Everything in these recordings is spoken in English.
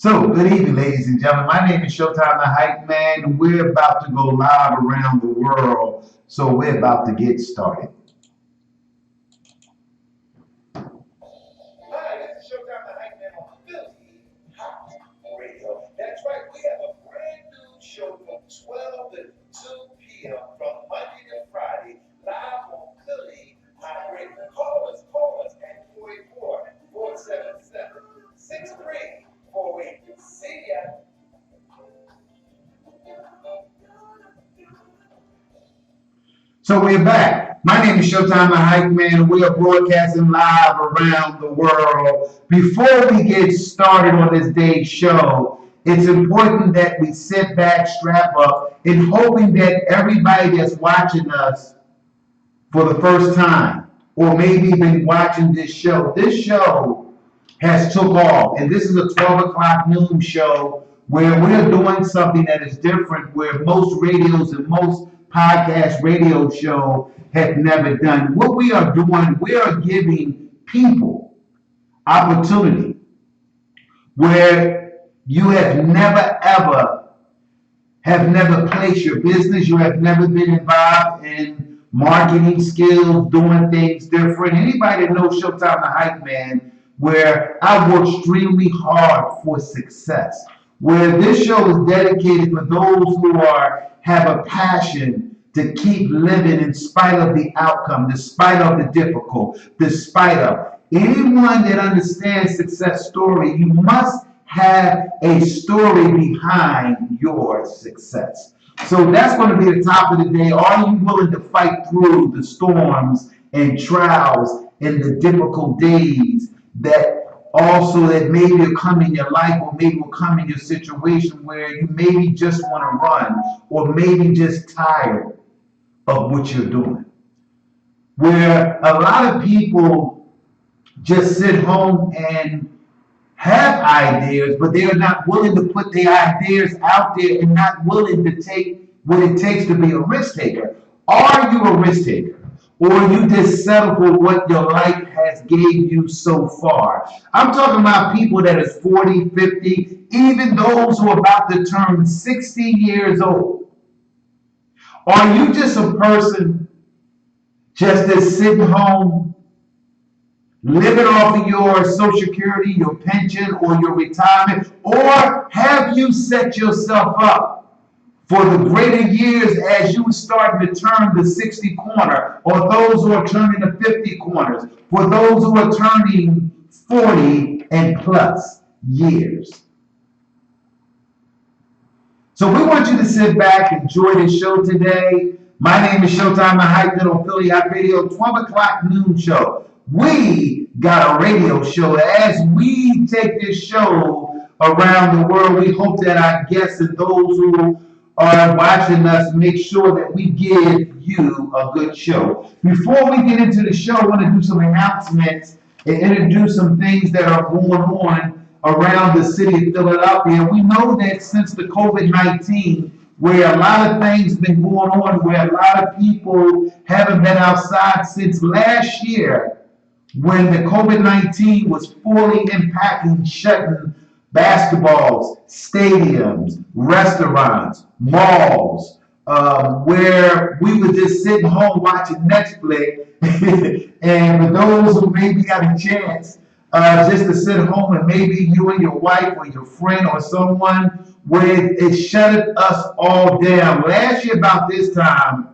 So, good evening, ladies and gentlemen. My name is Showtime the Hype Man. We're about to go live around the world. So, we're about to get started. Hi, this is Showtime the Hype Man on Philly Hot Radio. That's right, we have a brand new show from 12 to 2 p.m. from Monday to Friday, live on Philly Hot Radio. Call us at 484-477-6348. See ya. So, we're back. My name is Showtime the Hype Man. We are broadcasting live around the world. Before we get started on this day's show, it's important that we sit back, strap up, and hoping that everybody that's watching us for the first time, or maybe been watching this show has took off. And this is a 12 o'clock noon show where we're doing something that is different, where most radios and most podcast radio show have never done. What we are doing, we are giving people opportunity where you have never placed your business, you have never been involved in marketing skills, doing things different. Anybody that knows Showtime the Hype Man, where I work extremely hard for success, where this show is dedicated for those who have a passion to keep living in spite of the outcome, despite of the difficult, despite of anyone that understands success story. You must have a story behind your success. So that's going to be the top of the day. Are you willing to fight through the storms and trials and the difficult days that maybe will come in your life, or maybe will come in your situation where you maybe just want to run, or maybe just tired of what you're doing? Where a lot of people just sit home and have ideas, but they are not willing to put their ideas out there and not willing to take what it takes to be a risk taker. Are you a risk taker? Or you just settle for what your life has gave you so far? I'm talking about people that is 40, 50, even those who are about to turn 60 years old. Are you just a person just that's sitting home, living off of your Social Security, your pension, or your retirement? Or have you set yourself up for the greater years as you start to turn the 60 corner, or those who are turning the 50 corners, for those who are turning 40 and plus years? So we want you to sit back, enjoy this show today. My name is Showtime the Hype Man on Philly Hot Radio, 12 o'clock noon show. We got a radio show. As we take this show around the world, we hope that our guests and those who are watching us make sure that we give you a good show. Before we get into the show, I want to do some announcements and introduce some things that are going on around the city of Philadelphia. We know that since the COVID-19, where a lot of things been going on, where a lot of people haven't been outside since last year, when the COVID-19 was fully impacting, shutting basketballs, stadiums, restaurants, malls, where we were just sitting home watching Netflix. And for those who maybe got a chance just to sit home, and maybe you and your wife or your friend or someone, where it shut us all down. Last year about this time,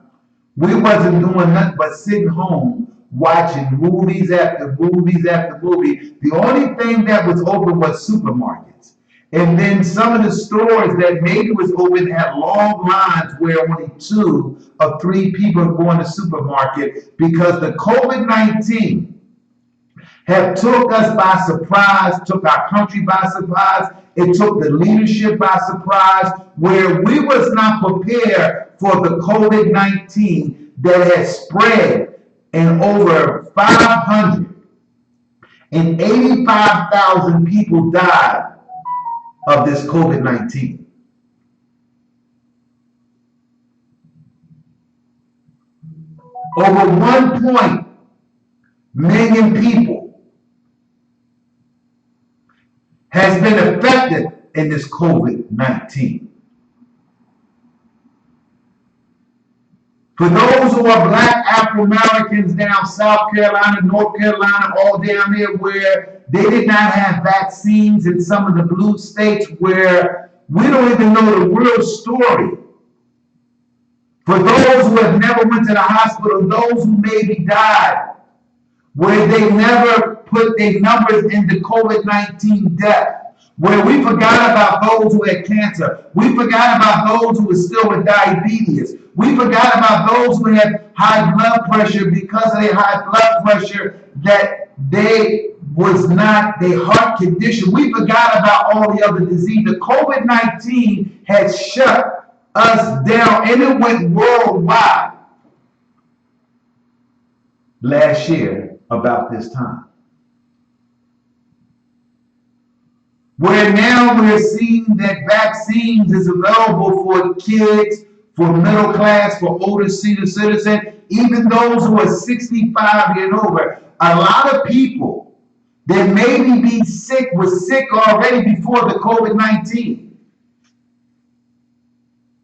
we wasn't doing nothing but sitting home watching movies after movies after movie. The only thing that was open was supermarkets. And then some of the stores that maybe was open had long lines where only 2 or 3 people go in the supermarket, because the COVID-19 have took us by surprise, took our country by surprise. It took the leadership by surprise, where we was not prepared for the COVID-19 that has spread, and over 585,000 people died of this COVID-19. Over 1 million people has been affected in this COVID-19. For those who are black Afro-Americans down South Carolina, North Carolina, all down there where they did not have vaccines in some of the blue states where we don't even know the real story. For those who have never went to the hospital, those who maybe died, where they never put their numbers in the COVID-19 death, where we forgot about those who had cancer. We forgot about those who were still with diabetes. We forgot about those who had high blood pressure because of their high blood pressure that they was not their heart condition. We forgot about all the other disease. The COVID-19 has shut us down and it went worldwide last year about this time. Where now we're seeing that vaccines is available for kids, for middle class, for older senior citizens, even those who are 65 and over. A lot of people that maybe be sick was sick already before the COVID-19.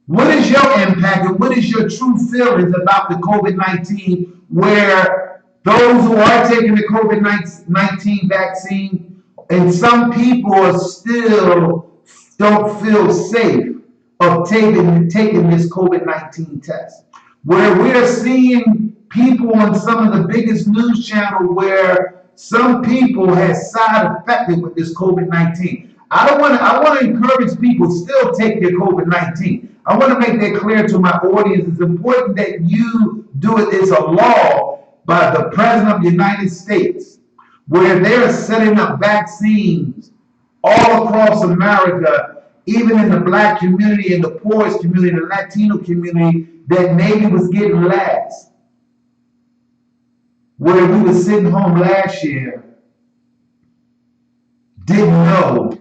What is your impact and what is your true feelings about the COVID-19 where those who are taking the COVID-19 vaccine and some people are still don't feel safe of taking this COVID-19 test. Where we're seeing people on some of the biggest news channels where some people have side effected with this COVID-19. I want to encourage people still take their COVID-19. I want to make that clear to my audience. It's important that you do it. It's a law by the President of the United States where they're setting up vaccines all across America, even in the black community, in the poorest community, the Latino community, that maybe was getting last. Where we were sitting home last year, didn't know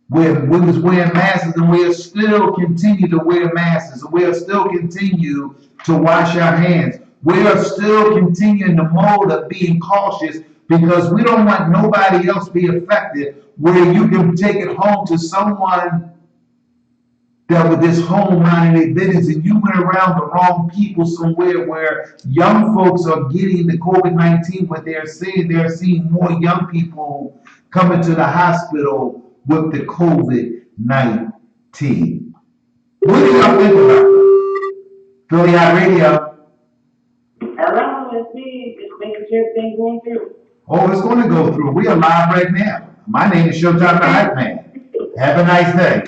when we was wearing masks, and we'll still continue to wear masks, and we'll still continue to wash our hands. We are still continuing the mode of being cautious because we don't want nobody else be affected, where you can take it home to someone that was this home minding their business and you went around the wrong people somewhere where young folks are getting the COVID-19, what they're seeing more young people coming to the hospital with the COVID-19. What do y'all think about that? Philly Hot Radio. Hello, it's me. Just making sure everything's going through. Oh, it's going to go through. We are live right now. My name is Showtime the Hype Man. Have a nice day.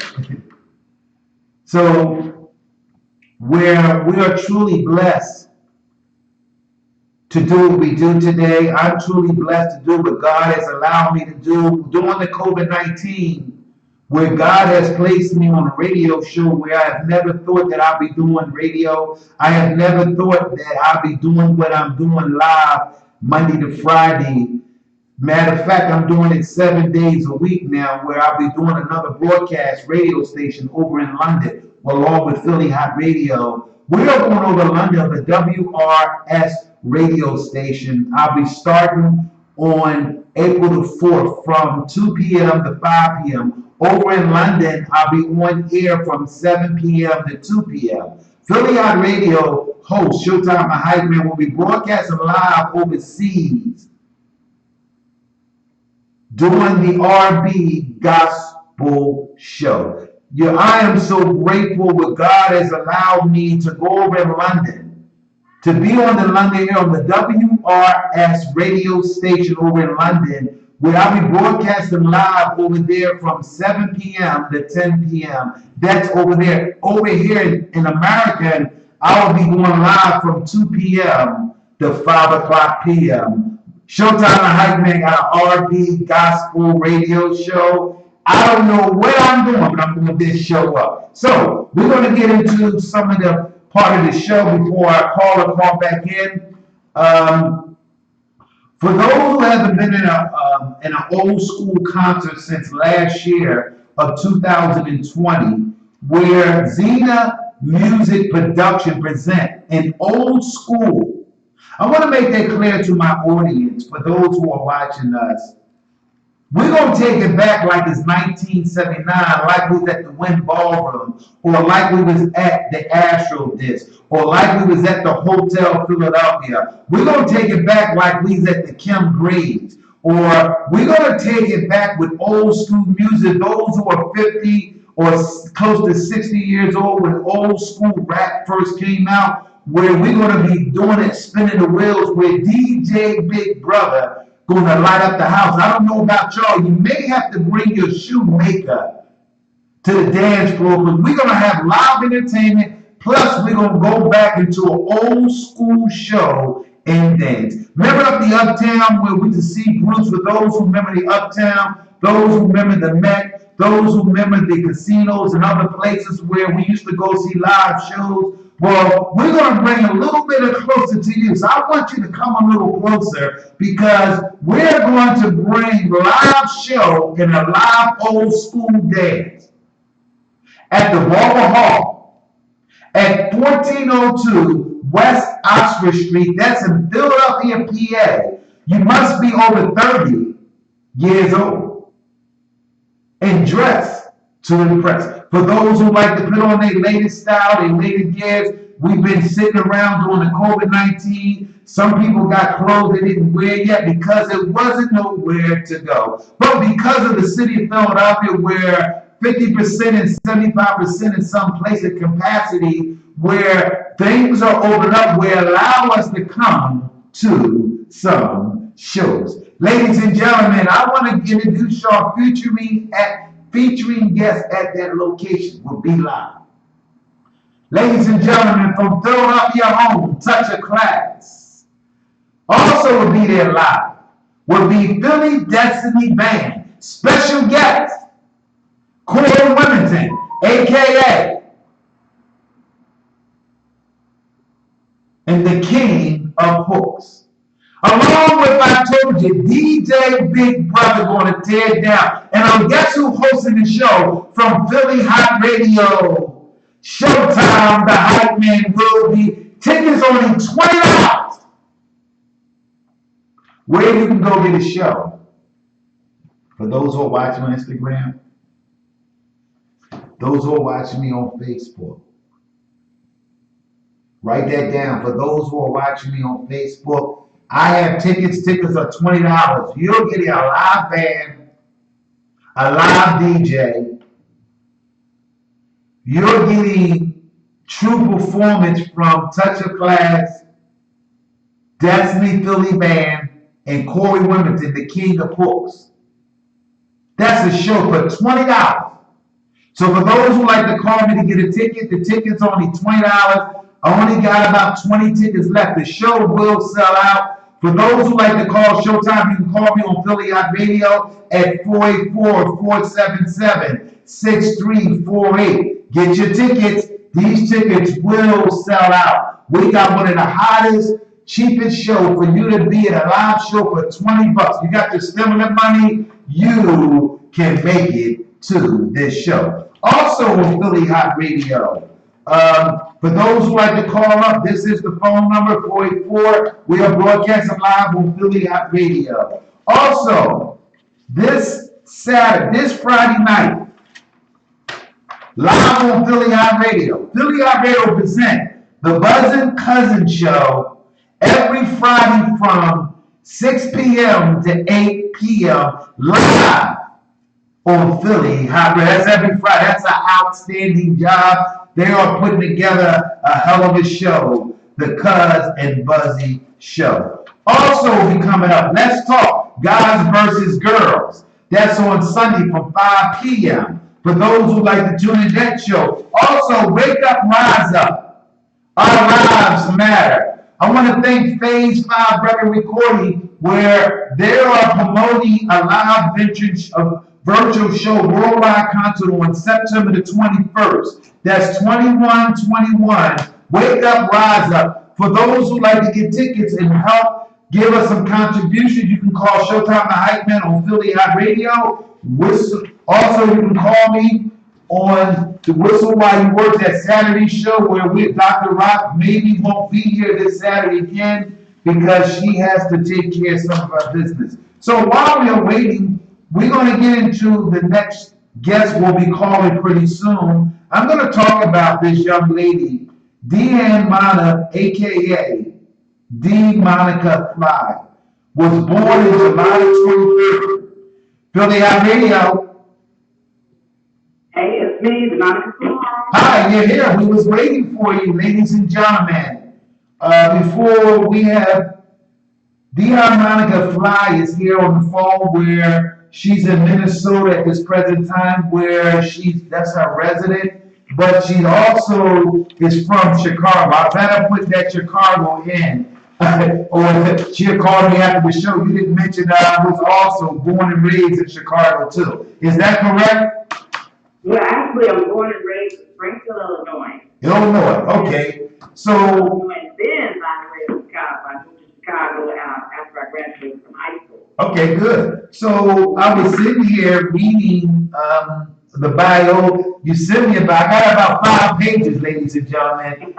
So, where we are truly blessed to do what we do today, I'm truly blessed to do what God has allowed me to do during the COVID-19, where God has placed me on a radio show where I have never thought that I'll be doing radio. I have never thought that I'll be doing what I'm doing live Monday to Friday. Matter of fact, I'm doing it 7 days a week now, where I'll be doing another broadcast radio station over in London, along with Philly Hot Radio. We are going over London, the WRS radio station. I'll be starting on April the 4th from 2 p.m. to 5 p.m. Over in London, I'll be on air from 7 p.m. to 2 p.m. Philly Hot Radio host Showtime the Hype Man will be broadcasting live overseas doing the R&B gospel show. I am so grateful what God has allowed me to go over in London, to be on the London air on the WRS radio station over in London, where I'll be broadcasting live over there from 7 p.m. to 10 p.m. That's over there. Over here in America, I will be going live from 2 p.m. to 5 o'clock p.m. Showtime the Hype Man got an R&B gospel radio show. I don't know what I'm doing, but I'm doing this show up. So we're going to get into some of the part of the show before I call back in. For those who haven't been in an old school concert since last year of 2020, where Xena Music Production present an old school. I want to make that clear to my audience, for those who are watching us. We're going to take it back like it's 1979, like we was at the Wynn Ballroom, or like we was at the Astro Disc, or like we was at the Hotel Philadelphia. We're going to take it back like we was at the Kim Graves, or we're going to take it back with old school music, those who are 50 or close to 60 years old when old school rap first came out, where we're going to be doing it, spinning the wheels, where DJ Big Brother going to light up the house. I don't know about y'all. You may have to bring your shoemaker to the dance floor because we're going to have live entertainment. Plus, we're going to go back into an old school show and dance. Remember up the Uptown where we could see groups for those who remember the Uptown, those who remember the Met, those who remember the casinos and other places where we used to go see live shows. Well, we're going to bring a little bit closer to you. So I want you to come a little closer because we're going to bring live show in a live old school dance at the Barber Hall at 1402 West Oxford Street. That's in Philadelphia, PA. You must be over 30 years old and dress to impress. For those who like to put on their latest style, their latest gears, we've been sitting around during the COVID-19. Some people got clothes they didn't wear yet because it wasn't nowhere to go. But because of the city of Philadelphia, where 50% and 75% in some places capacity, where things are opened up, where allow us to come to some shows. Ladies and gentlemen, I want to introduce y'all featuring guests at that location will be live. Ladies and gentlemen, from Philadelphia home, Touch a Class. Also will be there live. Will be Philly Destiny Band. Special guest, Corey Wilmington, a.k.a. and the King of Hooks. Along with, I told you, DJ Big Brother going to tear it down. And guess who hosting the show from Philly Hot Radio? Showtime, the hype man will be. Tickets only $20. Where you can go get a show. For those who are watching on Instagram, those who are watching me on Facebook, write that down. For those who are watching me on Facebook, I have tickets. Tickets are $20. You'll get a live band, a live DJ. You're getting true performance from Touch a Class, Destiny Philly Band, and Corey Wilmington, the King of Hooks. That's a show for $20. So for those who like to call me to get a ticket, the ticket's only $20. I only got about 20 tickets left. The show will sell out. For those who like to call Showtime, you can call me on Philly Hot Radio at 484-477-6348. Get your tickets. These tickets will sell out. We got one of the hottest, cheapest show for you to be at a live show for $20. You got your stimulus money, you can make it to this show. Also on Philly Hot Radio. For those who like to call up, this is the phone number, 484. We are broadcasting live on Philly Hot Radio. Also, this Friday night, live on Philly Hot Radio. Philly Hot Radio present the Buzzin' Cousin Show every Friday from 6 p.m. to 8 p.m. live on Philly Hot Radio. That's every Friday. That's an outstanding job. They are putting together a hell of a show, the Cuz and Buzzy Show. Also will be coming up, Let's Talk Guys versus Girls. That's on Sunday from 5 p.m. For those who like to tune in that show. Also, Wake Up, Rise Up. Our lives matter. I want to thank Phase 5 Record Recording, where they are promoting a live virtual show worldwide concert on September the 21st. That's 2121. Wake Up, Rise Up. For those who like to get tickets and help give us some contributions, you can call Showtime the Hype Man on Philly Hot Radio. Also, you can call me on the Whistle While You Work, that Saturday show where Dr. Rock maybe won't be here this Saturday again because she has to take care of some of our business. So while we are waiting we're going to get into the next guest we'll be calling pretty soon. I'm going to talk about this young lady, Deanne Mana, aka D. Monica Fly, was born in July 23rd. Philly Out Radio. Hey, it's me, the Monica Flores. Hi, you're here. We was waiting for you, ladies and gentlemen. Before we have Dion Monica Fly is here on the phone where she's in Minnesota at this present time where that's her resident, but she also is from Chicago. I better put that Chicago in. Or she'll call me after the show. You didn't mention that I was also born and raised in Chicago too. Is that correct? Yeah, actually, I'm born and raised in Springfield, Illinois. Illinois, okay. So, And then I moved to Chicago. I moved to Chicago after I graduated from high school. okay, good. So I was sitting here reading the bio. You sent me about, I got about 5 pages, ladies and gentlemen.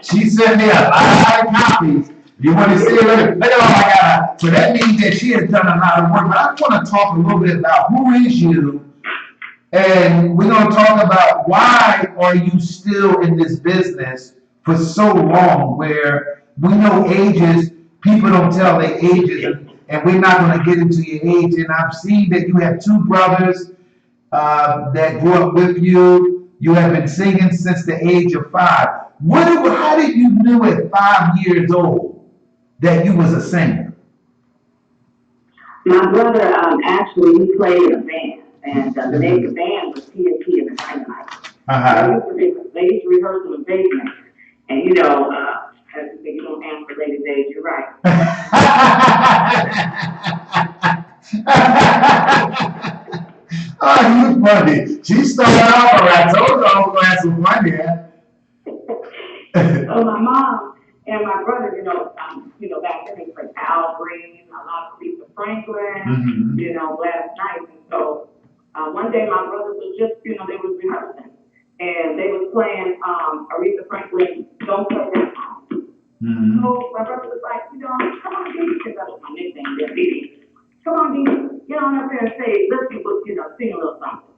She sent me a lot of copies. You want to see it? Look at all I got. So that means that she has done a lot of work. But I want to talk a little bit about who is you, and we're going to talk about why are you still in this business for so long, where we know ages, people don't tell their ages, and we're not going to get into your age. And I've seen that you have 2 brothers that grew up with you. You have been singing since the age of 5. How did you know at 5 years old that you was a singer? My brother actually he played in a band, and the name of the band was TNT and the Dynamite. They used to rehearse in the basement, and as you say, you don't answer ladies' age. You're right. Oh, you funny. She started off all right. I told you I was going to have some fun here. So my mom and my brother, back then they played Al Green, a lot of Aretha Franklin, Gladys Knight. And so one day my brother was just, they was rehearsing, and they was playing Aretha Franklin, Don't Play That Song. So my brother was like, come on, Dee, because that was my nickname, Dee. Come on, Dee, get on up there and say, let's sing a little something.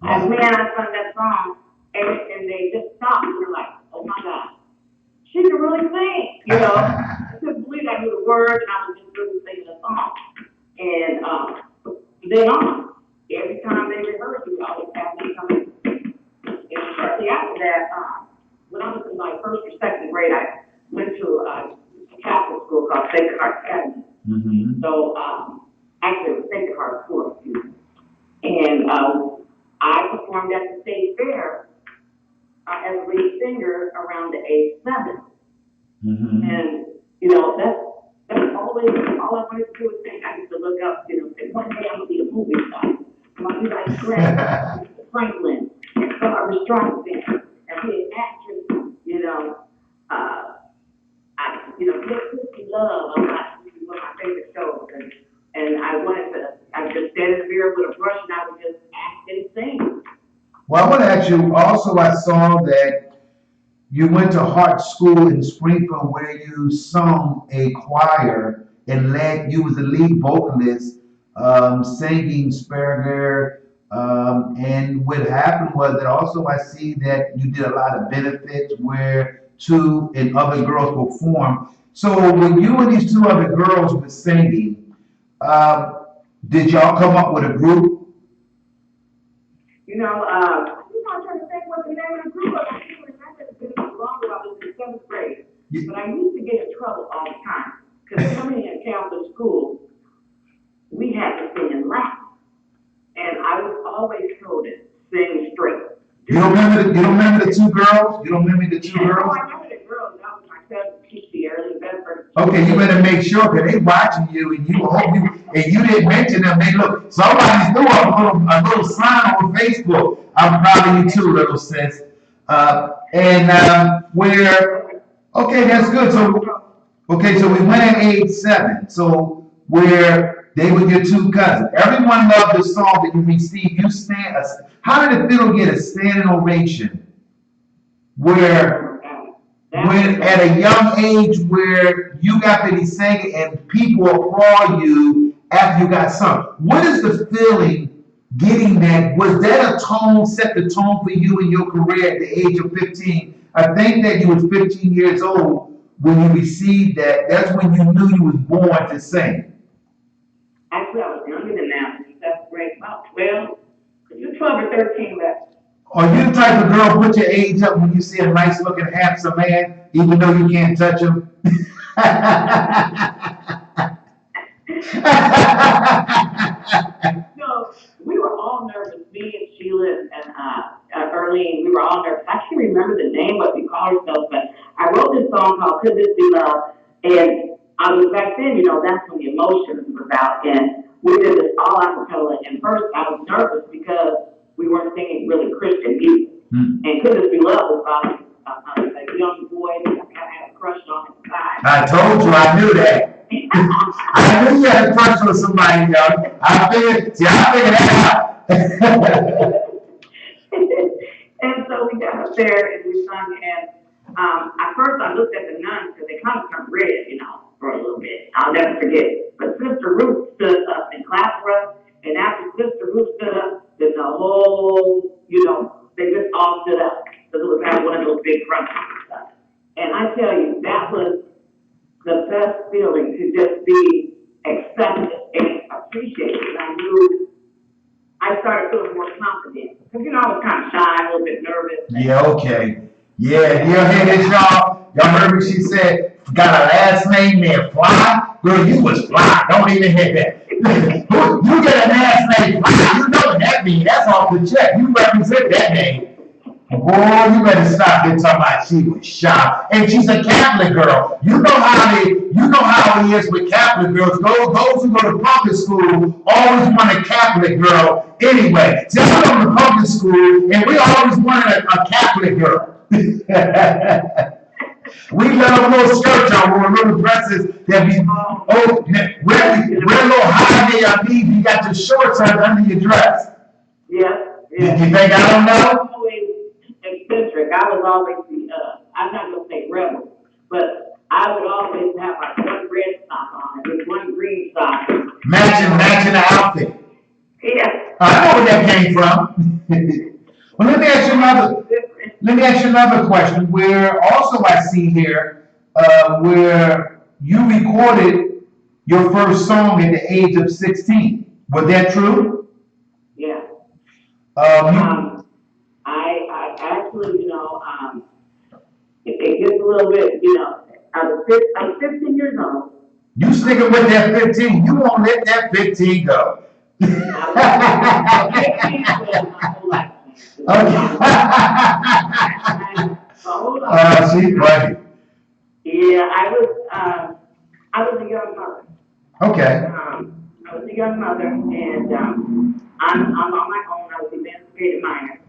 And man, I sung that song, and they just stopped, and they're like, oh my God, she can really sing, I couldn't believe I knew the words, and I was just really singing the song. And then on, every time they rehearsed, we always have me come in. And shortly after that, when I was in my first or second grade, I went to a Catholic school called Sacred Heart Academy. So, actually, it was Sacred Heart School, excuse me. And I performed at the state fair as a lead singer around the age 7. And, that's always all I wanted to do was sing. I used to look up, say, one day I'm going to be a movie star. I'm going to be like Greg, Franklin, and Barbara Streisand, and be an actress, Get Love, one of my favorite shows. And I just stand in the mirror with a brush and I would just act and sing. Well, I want to ask you also, I saw that you went to Hott School in Springfield where you sung a choir and you was the lead vocalist singing Sparrow. And what happened was that also I see that you did a lot of benefits where 2 and other girls performed. So when you and these 2 other girls were singing, did y'all come up with a group? I'm trying to think what the name of the group was. I can't remember. It's been so long ago. I was in 7th grade. Yeah. But I used to get in trouble all the time. Because coming in Catholic school, we had to sing in Latin. And I was always told to sing straight. You don't remember the 2 girls? You don't remember the 2 girls? No, I remember the girls. That was my cousin, Kiki, Early Bedford. Okay, you better make sure because they watching you and you didn't mention them. They look, somebody's doing a little sign on Facebook. I'm proud of you too, little sis. Okay, that's good. So we went at age 7. So where they were your 2 cousins. Everyone loved the song that you received. How did it feel to get a standing ovation? When at a young age where you got to be singing and people applaud you after you got sung. What is the feeling getting that? Was that a tone, set the tone for you in your career at the age of 15? I think that you was 15 years old when you received that. That's when you knew you was born to sing. Actually, I was younger than that. That's great. About 12. Cause you're 12 or 13, but Are you the type of girl put your age up when you see a nice looking handsome man, even though you can't touch him? no, we were all nervous. Me and Sheila and Earlene, we were all nervous. I can't remember the name what we called ourselves, but I wrote this song called "Could This Be Love?" And I was back then, that's when the emotions was out, and we did this all acapella. And first, I was nervous because we weren't singing really Christian music. And "Could This Be Love?" was about a young boy that I kind of had a crush on at the time. I told you, I knew that. I knew you had a crush on somebody, young. I figured that out. And so we got up there and we sung, and at first I looked at the nuns because they kind of turned red, for a little bit. I'll never forget. But Sister Ruth stood up and clapped for us, and after Sister Ruth stood up, then the whole, they just all stood up. Because it was at one of those big front stuff. And I tell you, that was the best feeling to just be accepted and appreciated. And I knew I started feeling more confident. Because, I was kind of shy, a little bit nervous. Yeah, okay. Yeah, you hear this, y'all? Y'all heard what she said? Got a last name there, Fly? Girl, you was Fly. Don't even hit that. You get a last name, Fly. You know what that means. That's off the check. You represent that name. Boy, you better stop there talking about she was shy. And she's a Catholic girl. You know how it is with Catholic girls. Those who go to public school always want a Catholic girl anyway. See, I go to public school and we always wanted a Catholic girl. We love little skirts on with little dresses that be wear a little high near your knees. You got your shorts under your dress. Yeah. You think I don't know? Eccentric. I was always I'm not gonna say rebel, but I would always have like one red sock on and with one green sock. Matching the outfit. Yeah. I know where that came from. Well, let me ask you another question. Where also I see here where you recorded your first song at the age of 16. Was that true? Yeah. I actually, it gets a little bit, I was 15 years old. You sticking with that 15. You won't let that 15 go. She's funny. Yeah, I was a young mother. Okay. I was a young mother, and I'm on my own. I was emancipated minor.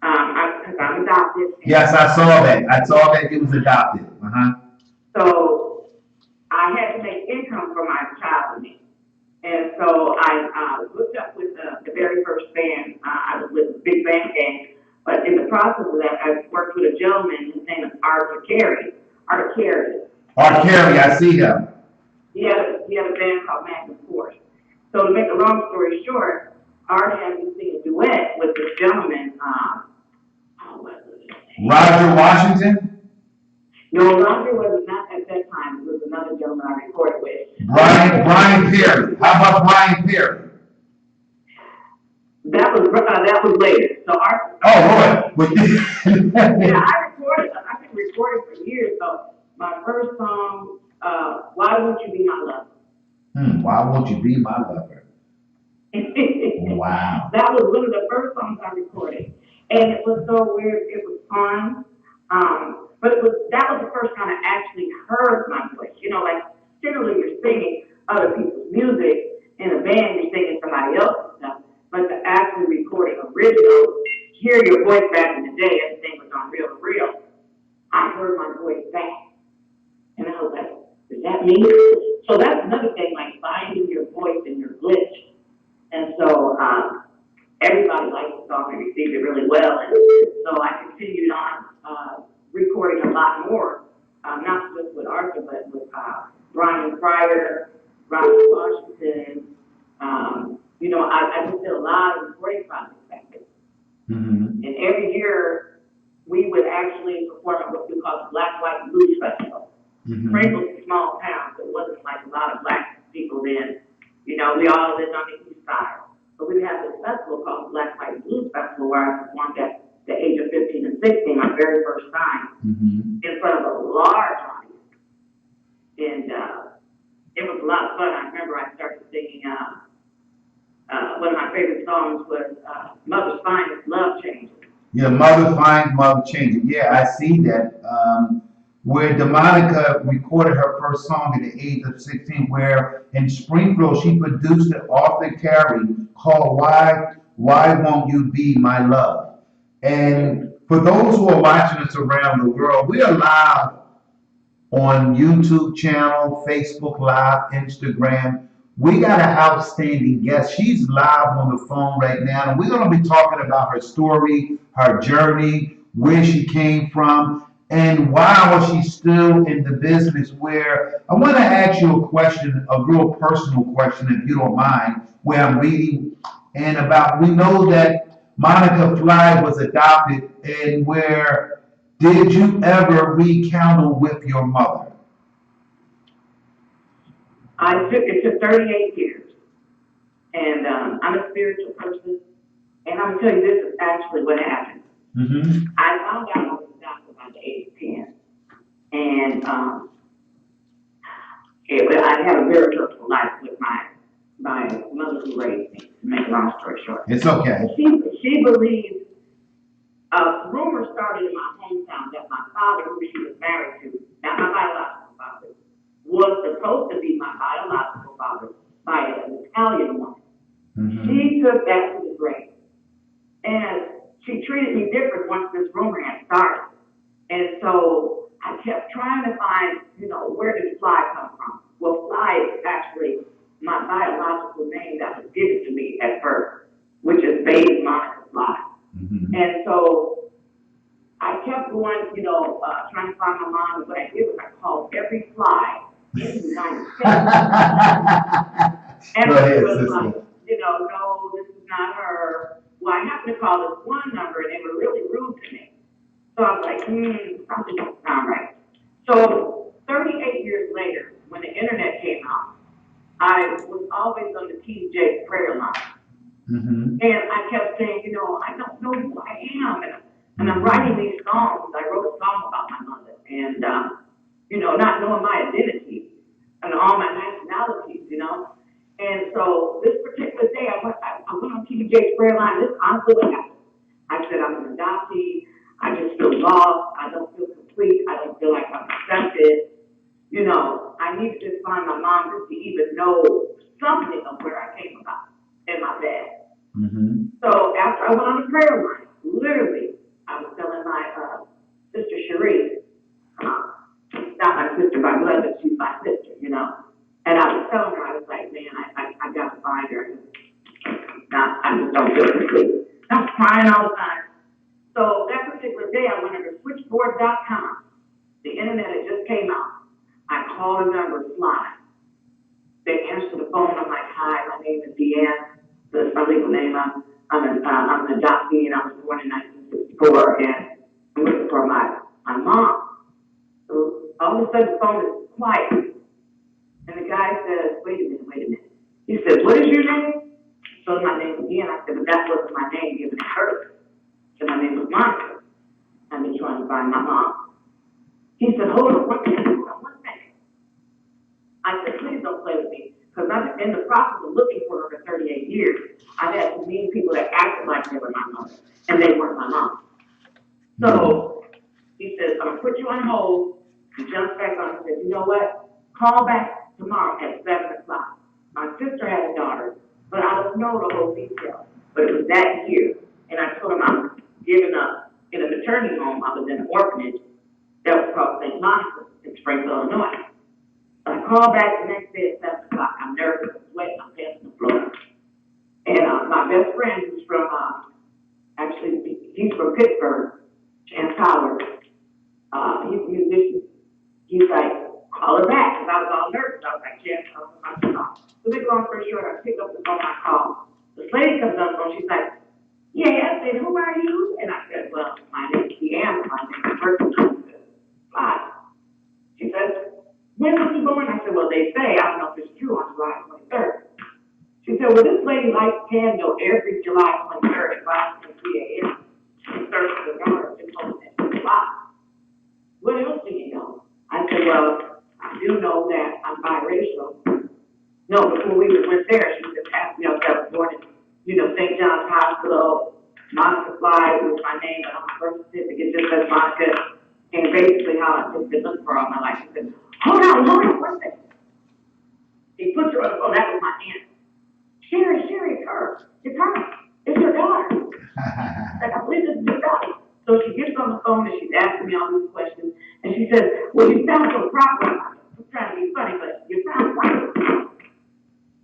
Because I'm adopted. Yes, I saw that. I saw that it was adopted. So I had to make income for my child and me. And so I hooked up with the very first band. I was with the big band gang. But in the process of that, I worked with a gentleman. His name is Art Carey. Art Carey, I see him. He had a band called Magnum Force. So to make a long story short, Art had me sing a duet with this gentleman. Roger Washington? No, Roger was not at that time. It was another gentleman I recorded with. Brian Perry. How about Brian Perry? That was later. So Art. Oh, Lord. Yeah, I've been recording for years. So my first song, "Why Won't You Be My Lover?" Why won't you be my lover? Wow. That was one of the first songs I recorded. And it was so weird. It was fun. But that was the first time I actually heard my voice. Like generally you're singing other people's music in a band, you're singing somebody else's stuff. But to actually recording original, hear your voice back in the day, everything was on reel to reel. I heard my voice back. And I was like, is that me? So that's another thing, like finding your voice and your glitch. And so everybody liked the song and received it really well. And so I continued on recording a lot more, not just with Arthur, but with Brian Pryor, Roger Washington, You know, I just did a lot of recording projects back then. Mm-hmm. And every year, we would actually perform at what we call the Black, White, and Blues Festival. Mm-hmm. Springfield's a small town, so it wasn't like a lot of black people then. You know, we all lived on the east side. But we had this festival called the Black, White, and Blues Festival where I performed at the age of 15 and 16, my very first time, Mm-hmm. in front of a large audience. And it was a lot of fun. I remember I started singing, one of my favorite songs was Mother's Finest, Love Changes. Yeah, mother finds, mother changes. Yeah, I see that. Where DeMonica recorded her first song at the age of 16, where in Springfield she produced it off the carry called Why Won't You Be My Love? And for those who are watching us around the world, we are live on YouTube channel, Facebook Live, Instagram. We got an outstanding guest. She's live on the phone right now, and we're going to be talking about her story, her journey, where she came from, and why was she still in the business. Where I want to ask you a question, a real personal question, if you don't mind, where I'm reading and about, we know that Monica Fly was adopted, and where did you ever recount with your mother? It took 38 years. And I'm a spiritual person. And I'm going to tell you, this is actually what happened. Mm-hmm. I found out I was adopted by the age of 10. And I had a very hurtful life with my mother who raised me, to make a long story short. It's okay. She believed, rumors started in my hometown that my father, who she was married to, not my biological father, was supposed to be my biological father by an Italian woman. Mm-hmm. She took that to the grave. And she treated me different once this rumor had started. And so I kept trying to find, where did Fly come from? Well, Fly is actually my biological name that was given to me at birth, which is Baby Monica Fly. Mm-hmm. And so I kept going, trying to find my mom. And what I did was I called every fly in the United States. And it was like, no, this is not her. Well, I happened to call this one number, and they were really rude to me. So I was like, something don't sound right. So 38 years later, when the internet came out, I was always on the TJ prayer line. Mm-hmm. And I kept saying, I don't know who I am. And I'm writing these songs. I wrote a song about my mother. And, not knowing my identity and all my nationalities, And so this particular day, I went on TJ's prayer line. This honestly what happened. I said, I'm an adoptee. I just feel lost. I don't feel complete. I don't feel like I'm accepted. I need to just find my mom just to even know something of where I came from in my bed. Mm-hmm. So after I went on the prayer line, literally, I was telling my sister Cherie, not my sister by blood, but she's my sister, And I was telling her, I was like, man, I got to find her. I just don't feel complete. I was crying all the time. So that particular day, I went under switchboard.com. The internet had just came out. I called a number, Fly. They answered the phone. I'm like, hi, my name is Deanne. That's my legal name. I'm an adoptee, and I was born in 1964, and I'm looking for my mom. So all of a sudden, the phone is quiet. And the guy says, wait a minute. He said, what is your name? So my name again. I said, but that wasn't my name given at birth. So my name was Monica. I've been trying to find my mom. He said, hold on one second. I said, please don't play with me. Because I've been in the process of looking for her for 38 years. I've had to meet people that acted like they were my mother. And they weren't my mom. So he says, I'm going to put you on hold. He jumps back on and says, you know what? Call back tomorrow at 7 o'clock. My sister had a daughter, but I don't know the whole details. But it was that year. And I told him I was giving up in a maternity home. I was in an orphanage that was called St. Monica in Springfield, Illinois. So I called back the next day at 7 o'clock. I'm nervous, I'm sweating, I'm passing the floor. And my best friend, who's from, he's from Pittsburgh, Chance Howard, he's a musician. He's like, call her back, because I was all nervous. I was like, yes, I was about to call. So big long story short, I pick up the phone, I call. This lady comes on the phone, she's like, yeah, I said, who are you? And I said, well, my name is Deanna, my name is Bertha. She said, why? She says, when was you born? I said, well, they say, I don't know if it's true, on July 23rd. She said, well, this lady lights candle every July 23rd at 5:23 a.m. She serves the daughter and told me that she's alive. What else do you know? I said, well, I do know that I'm biracial. No, before we went there, she just asked me if I was born in, St. John's Hospital. Monica Fly was my name, but on my birth certificate just says Monica. And basically how I've just been looking for all my life. She said, hold on, one second. He put her on the phone, that was my aunt. Sherry, it's her. It's her. It's her daughter. Like, I believe this is your daughter. So she gets on the phone and she's asking me all these questions. And she says, well, you sound so proper. I'm trying to be funny, but you sound white.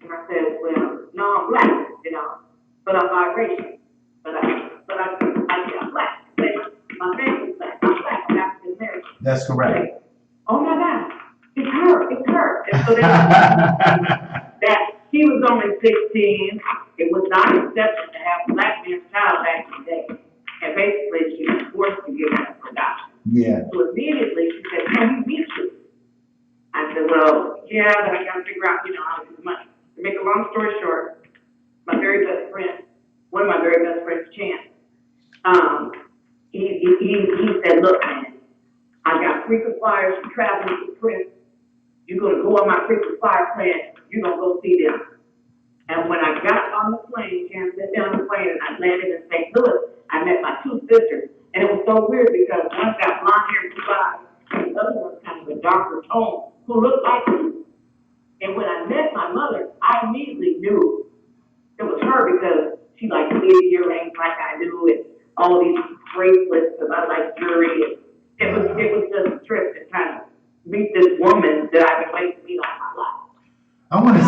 And I said, well, no, I'm black, but I'm biracial. But I'm black. My family's black. I'm black. I'm African American. That's correct. Like, oh my God, it's her. And so that she was only 16. It was not an exception to have a black man's child back in the day. And basically, she was forced to give her adoption. Yeah. So immediately, she said, can we meet you? I said, well, yeah, but I got to figure out, how to do the money. To make a long story short, my very best friend, one of my very best friends, Chance, he said, look, man, I got frequent flyers from traveling to Prince. You're going to go on my frequent flyer plan. You're going to go see them. And when I got on the plane, Chance sat down on the plane, and I landed in St. Louis, I met my two sisters. And it was so weird because one got blonde hair and blue eyes, and the other one's kind of a darker tone, who looked like me. And when I met my mother, I immediately knew it was her because she liked big earrings like I do, and all these bracelets because I like jewelry. It was just a trip to kind of meet this woman that I've been waiting to meet all my life. I want to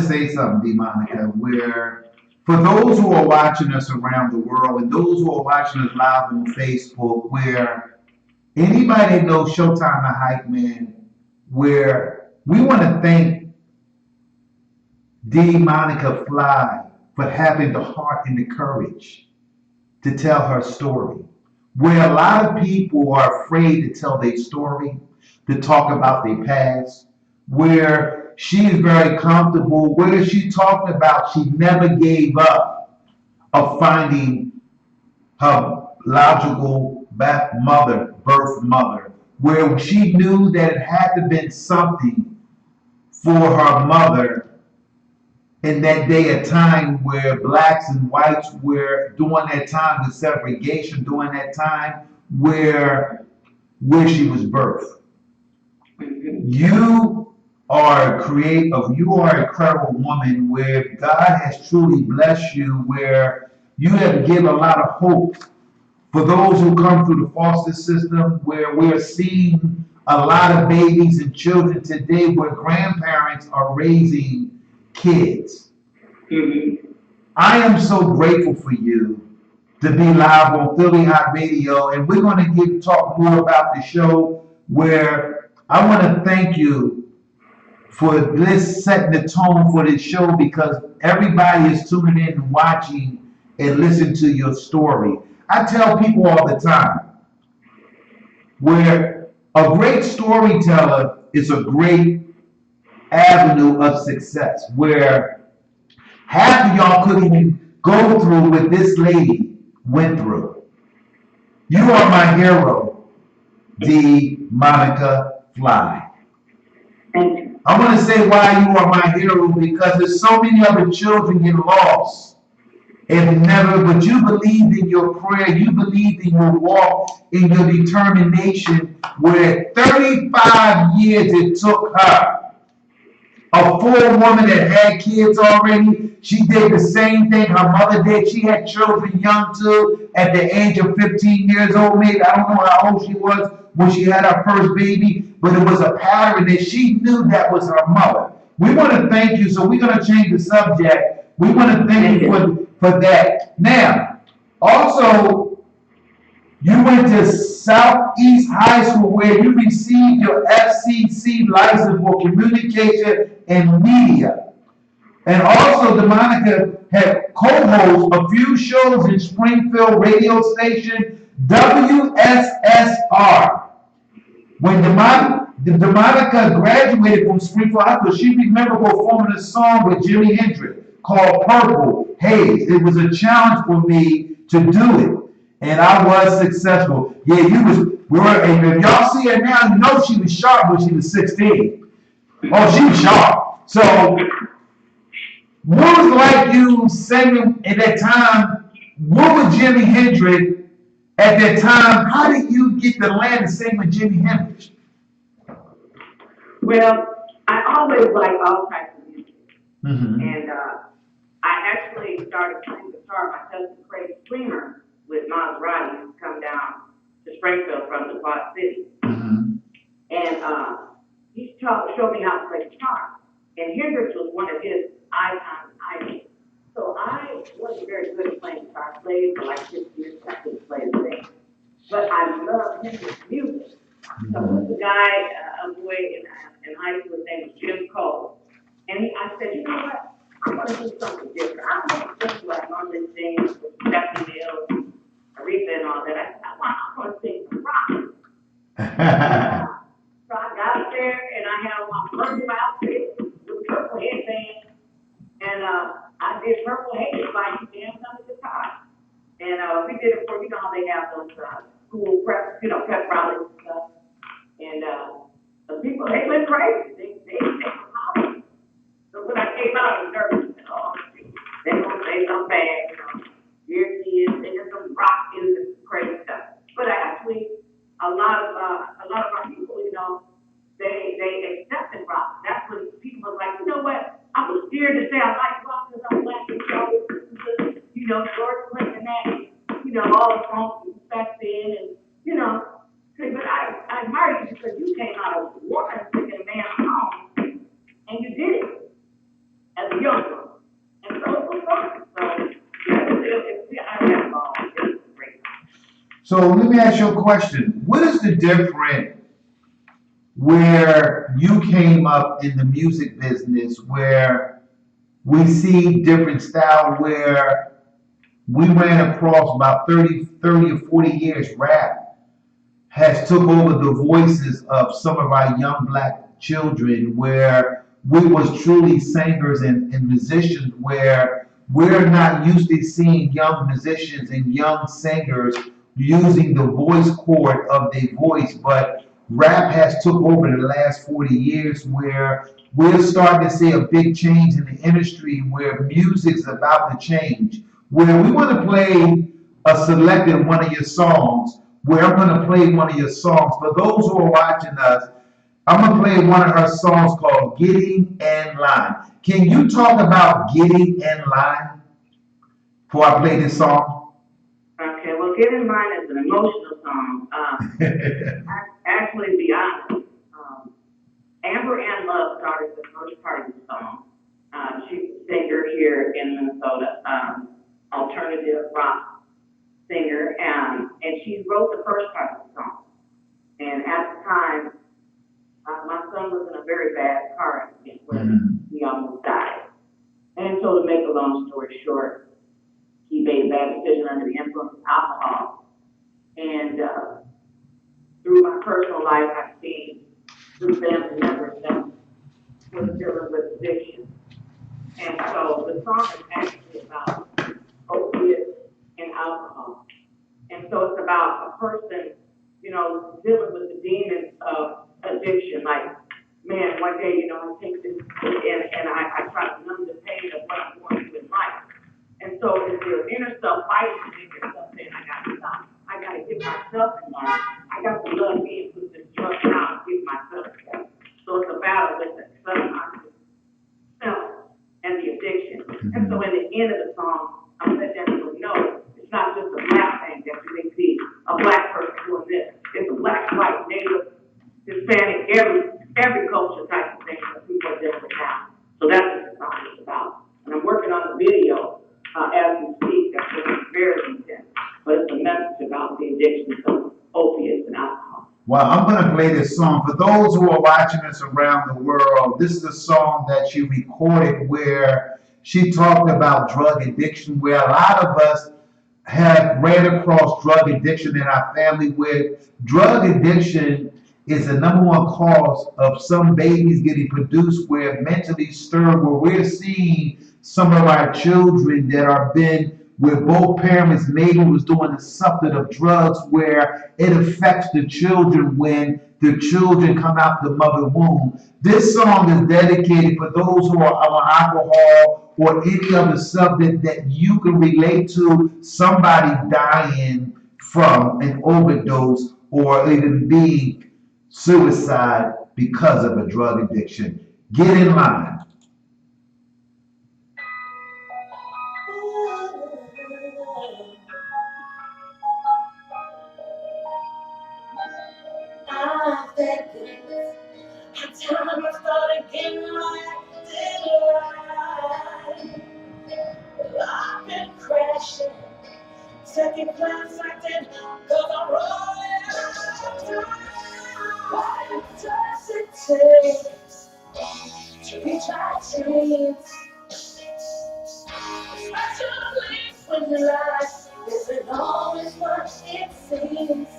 say something, D. Monica, where for those who are watching us around the world and those who are watching us live on Facebook, where anybody that knows Showtime the Hype Man, where we want to thank D. Monica Fly for having the heart and the courage to tell her story. Where a lot of people are afraid to tell their story, to talk about their past, where she is very comfortable, where she talked about she never gave up of finding her logical birth mother, where she knew that it had to have been something for her mother in that day, a time where blacks and whites were during that time with segregation, during that time where she was birthed. You are you are a incredible woman where God has truly blessed you, where you have given a lot of hope for those who come through the foster system, where we're seeing a lot of babies and children today where grandparents are raising kids. Mm-hmm. I am so grateful for you to be live on Philly Hot Radio, and we're going to talk more about the show, where I want to thank you for this setting the tone for this show, because everybody is tuning in and watching and listening to your story. I tell people all the time, where a great storyteller is a great avenue of success, where half of y'all couldn't even go through what this lady went through. You are my hero, D. Monica Fly. Thank you. I want to say why you are my hero, because there's so many other children get lost but you believed in your prayer, you believed in your walk, in your determination, where 35 years it took her, a full woman that had kids already. She did the same thing her mother did. She had children young too, at the age of 15 years old, maybe. I don't know how old she was when she had her first baby, but it was a pattern that she knew that was her mother. We want to thank you, so we're going to change the subject. We want to thank you for that. Now, also, You went to Southeast High School where you received your FCC license for communication and media. And also, DeMonica had co-hosted a few shows in Springfield radio station WSSR. When DeMonica graduated from Springfield High School, she remembered performing a song with Jimi Hendrix called Purple Haze. It was a challenge for me to do it, and I was successful. Yeah, and if y'all see her now, you know she was sharp when she was 16. Oh, she was sharp. So, what was like you singing at that time? What was Jimi Hendrix at that time? How did you get the land to sing with Jimi Hendrix? Well, I always liked all types of music. Mm-hmm. And I actually started playing guitar. My cousin Craig Screamer with Maserati used to come down to Springfield from the Hott City. Mm-hmm. And he showed me how to play guitar. And Hendrix was one of his icons. So I wasn't very good at playing guitar. I played for like 6 years. I couldn't play the thing. But I loved Hendrix music. So there was a guy, a boy in high school, his name was Jim Cole. And I said, you know what? I want to do something different. I don't want to sing like normally sing with Stephanie Mills, Aretha and all that. I said, I want to sing some rock. So I got up there and I had on my virgin outfit with purple headband. And I did Purple Haze by you dance on the guitar. And we did it for, you know how they have those school prep, pep rallies and stuff. And the people, they went crazy. They were hollering. So when I came out, I was nervous. I said, oh, they're going to say something bad, Here she is singing some rock music, crazy stuff. But actually, a lot of our people, they accepted rock. That's when people were like, you know what? I was scared to say I like rock because I'm black and George Clinton and that, all the songs back then, and but I admire you because you came out of a woman singing a man's song, and you did it as a young girl, and so it was fun. So I had fun. It was great. So let me ask you a question. What is the difference where you came up in the music business, where we see different style, where we ran across about 30 or 40 years, rap has took over the voices of some of our young black children, where we was truly singers and musicians, where we're not used to seeing young musicians and young singers using the voice cord of their voice, but rap has took over the last 40 years, where we're starting to see a big change in the industry, where music's about to change, where we want to play a selected one of your songs, where I'm going to play one of your songs. For those who are watching us, I'm going to play one of her songs called Getting in Line. Can you talk about Getting in Line before I play this song? Okay, well, Get in Line is an emotional song. Actually, to be honest, Amber Ann Love started the first part of the song. She's a singer here in Minnesota, alternative rock singer, and she wrote the first part of the song. And at the time, my son was in a very bad car accident where he almost died. And so to make a long story short, he made a bad decision under the influence of alcohol. And through my personal life, I've seen through family members that was dealing with addiction. And so the song is actually about opiates and alcohol. And so it's about a person, dealing with the demons of addiction. Like, man, one day, I take this and I try to numb the pain of what I'm going through in life. And so it's your inner self fighting within yourself saying, I got to stop. I got to get myself in line. I got to love being with this drug now and give myself together. So it's a battle with the subconscious self and the addiction. And so in the end of the song, I'm letting everyone know it's not just a black thing that you may see a black person doing this. It's a black, white, native, Hispanic, every culture type of thing that people are dealing with now. So that's what the song is about. And I'm working on the video as we speak. That's very intense. But it's a message about being addiction to opiates and alcohol. Well, I'm going to play this song. For those who are watching us around the world, this is a song that she recorded where she talked about drug addiction, where a lot of us have ran across drug addiction in our family, where drug addiction is the number one cause of some babies getting produced where mentally stirred, where we're seeing some of our children that are been where both parents maybe was doing something of drugs where it affects the children when the children come out the mother womb. This song is dedicated for those who are on alcohol or any other subject that you can relate to somebody dying from an overdose or even being suicide because of a drug addiction. Get in line. Thank goodness. Time I started getting my acting right. I've been crashing, second class acting, cause I'm rolling out of time. What does it take to reach my dreams? Especially when your life isn't always what it seems.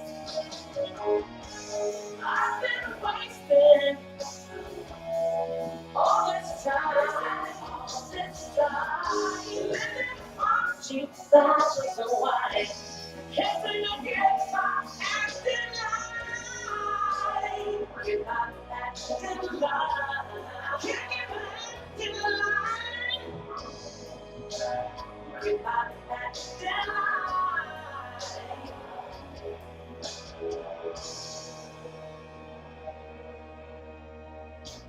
I've been wasting all this time, living on cheap bottles of wine. Can't seem to get my acting right. You're not acting right. Can't get my acting right. You're not acting right.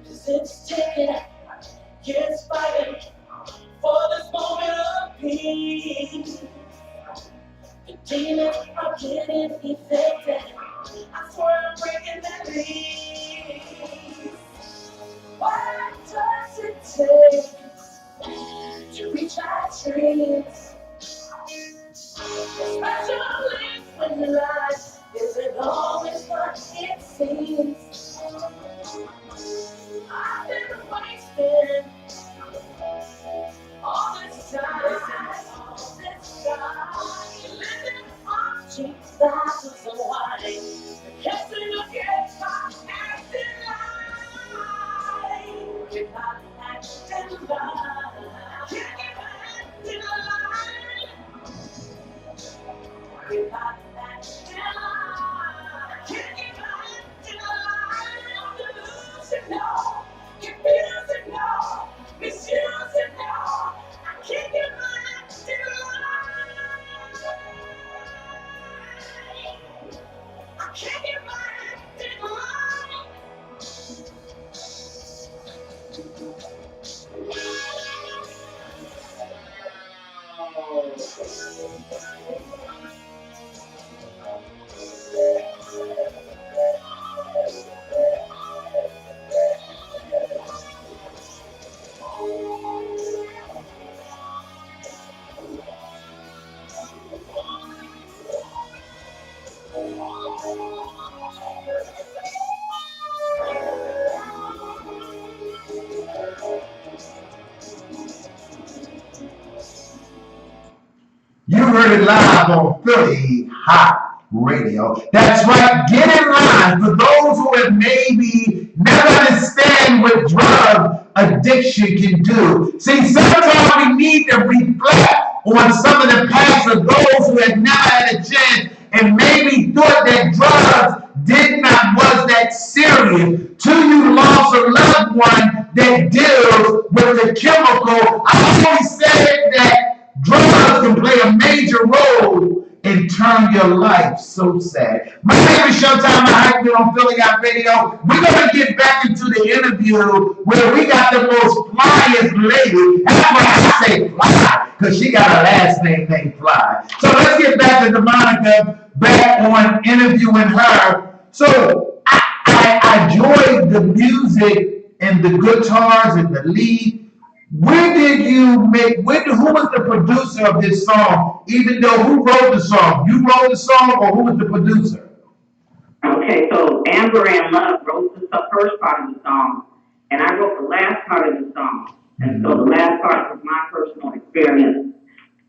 Cause it's taking years fighting for this moment of peace. The demons are getting evicted. I swear I'm breaking their leaves. What does it take to reach our dreams? Especially when your life isn't always what it seems. I've been wasting all this time, living on cheap bottles of wine. Can't seem to get my acting right. You're not acting right. Can't get my acting right. You're not acting right. Can't get my acting right. I'm delusional. Confusing now, misusing now. I can't get my acting right. I can't get my acting right. You heard it live on Philly Hot Radio. That's right, get in line for those who have maybe never understand what drug addiction can do. See, sometimes we need to reflect on some of the past of those who have never had a chance and maybe thought that drugs was that serious. Till you lost a loved one that deals with the chemical. I always said that drugs can play a major role in turning your life so sad. My name is Showtime. I hype you on Philly Got Video. We're going to get back into the interview where we got the most flyest lady. That's why I say fly, because she got a last name named Fly. So let's get back to Monica, back on interviewing her. So I enjoyed the music and the guitars and the lead. Where did you make, who was the producer of this song? Even though who wrote the song? You wrote the song or who was the producer? Okay, so Amber and Love wrote the first part of the song, and I wrote the last part of the song. And so the last part was my personal experience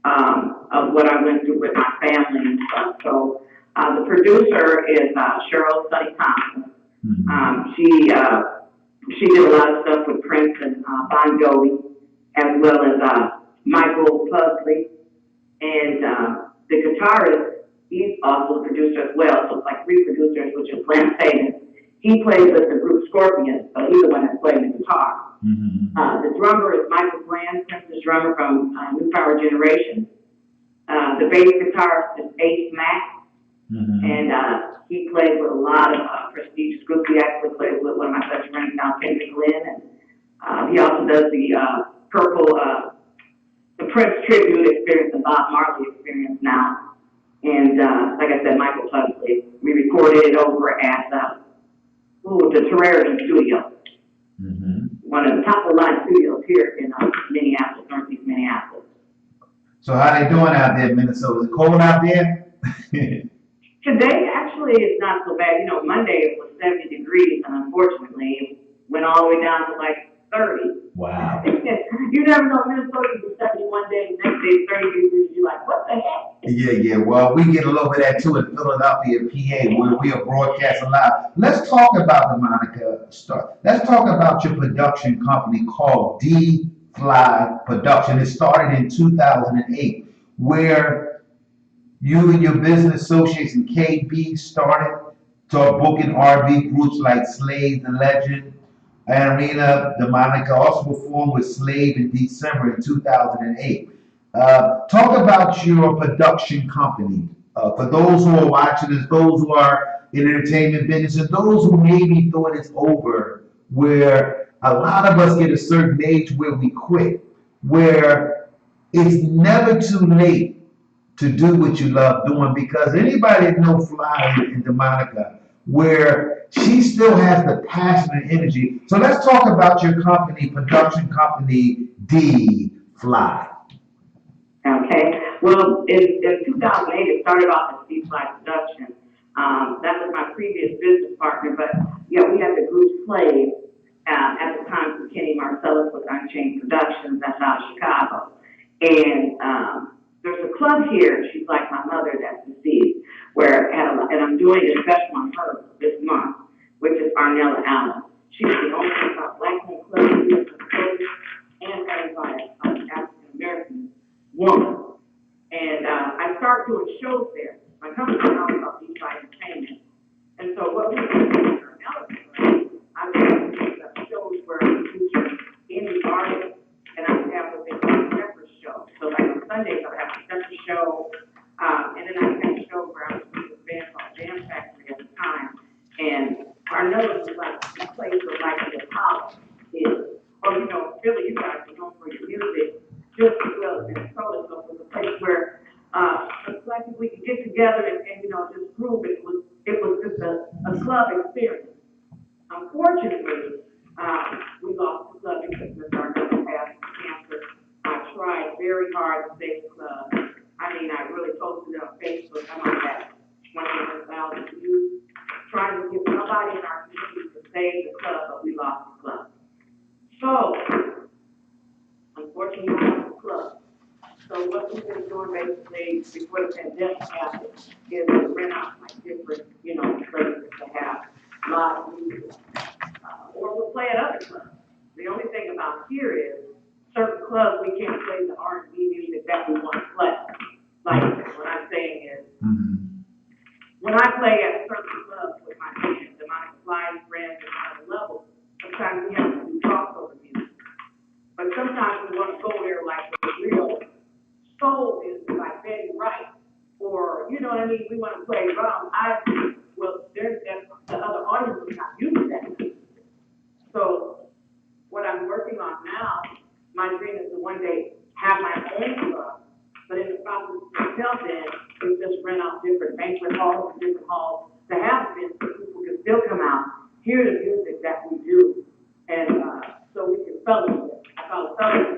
of what I went through with my family and stuff. So the producer is Cheryl Sunny Thompson. She did a lot of stuff with Prince and Bon Jovi, as well as Michael Pugsley, and the guitarist. He's also a producer as well, so it's like three producers, which is Lance Hayden. He plays with the group Scorpions, so he's the one that's playing the guitar. The drummer is Michael Bland, Prince's drummer from New Power Generation. The bass guitarist is Ace Mack, and he plays with a lot of prestigious groups. He actually plays with one of my best friends now, Kendrick Lynn, and he also does the the Prince tribute experience, the Bob Marley experience now. And like I said, Michael Pugsley, we recorded it over at the Terrarium Studio, one of the top of the line studios here in Minneapolis, Northeast Minneapolis. So how they doing out there in Minnesota? Is it cold out there? Today actually is not so bad. You know, Monday it was 70 degrees, and unfortunately it went all the way down to like 30. Wow. You never know, Minnesota can be 70 one day, the next day 30 degrees. You're like, what the heck? Yeah. Well, we get a little bit of that too in Philadelphia, PA, where we are broadcasting live. Let's talk about the Monica stuff. Let's talk about your production company called D Fly Production. It started in 2008, where you and your business association KB started to booking R&B groups like Slade the Legend, Arena DeMonica, also performed with Slade in December in 2008. Talk about your production company. For those who are watching us, those who are in entertainment business, and those who maybe thought it's over, where a lot of us get a certain age where we quit, where it's never too late to do what you love doing, because anybody that knows Fly and DeMonica, where she still has the passion and energy. So let's talk about your company, production company, D Fly. Okay. Well, in 2008, it started off as D Fly Production. That was my previous business partner, but yeah, we had the group Slave at the time from Kenny Marcellus with Unchained Productions. That's out of Chicago. And there's a club here. She's like my mother that's deceased, and I'm doing a special on her this month, which is Arnella Allen. She's the only black-owned club and owned by an African-American woman. And I started doing shows there. My company now is called Deep Fly Entertainment. And so what we do in Arnella's club, I would have shows where I feature any artist, and I would have what they call a separate show. So like on Sundays, I would have a separate show, and then I would have a show where I was with a band called Jam Factory at the time. And Arnella was like the place where like the Apollo is. Or, you know, Philly, you guys are known for your music, just as well as Minnesota. So it was a place where black people, we could get together and you know, just groove. It was just a club experience. Unfortunately, we lost the club because Miss Arnella passed from cancer. I tried very hard to save the club. I mean, I really posted it on Facebook. I might have 21,000 views trying to get somebody in our community to save the club, but we lost the club. So, unfortunately, we lost the club. So what we've been doing basically before the pandemic happened is to rent out like different, you know, places to have live music. Or we'll play at other clubs. The only thing about here is certain clubs we can't play the R&B music that we want to play. Like what I'm saying is, when I play at certain clubs with my friends, and my flying friends at other levels, sometimes we have to do crossover music. But sometimes we want to go there like with real soul music, like Betty Wright, or you know what I mean. We want to play around. There's the other audience is not used to that music. So what I'm working on now, my dream is to one day have my own club, but in the process itself then is just rent out different banquet halls and different halls to have events so people can still come out, hear the music that we do, and so we can fellowship. I call it fellowship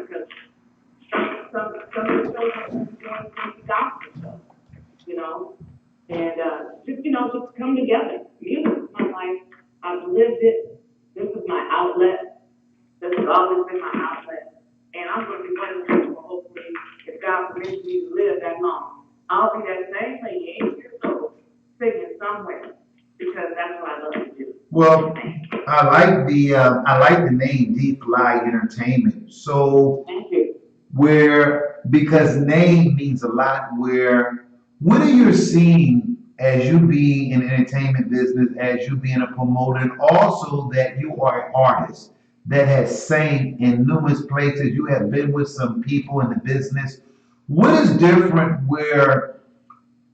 shows up doing country gospel stuff, you know, and just just come together. Music is my life. I've lived it. This is my outlet. This has always been my outlet, and I'm going to be waiting for hopefully, if God permits me to live that long, I'll be that same lady, 8 years old, singing somewhere because that's what I love to do. Well, I like the name Deep Fly Entertainment. So Thank you. because name means a lot. What are you seeing as you being in the entertainment business, as you being a promoter, and also that you are an artist that has sang in numerous places. You have been with some people in the business. What is different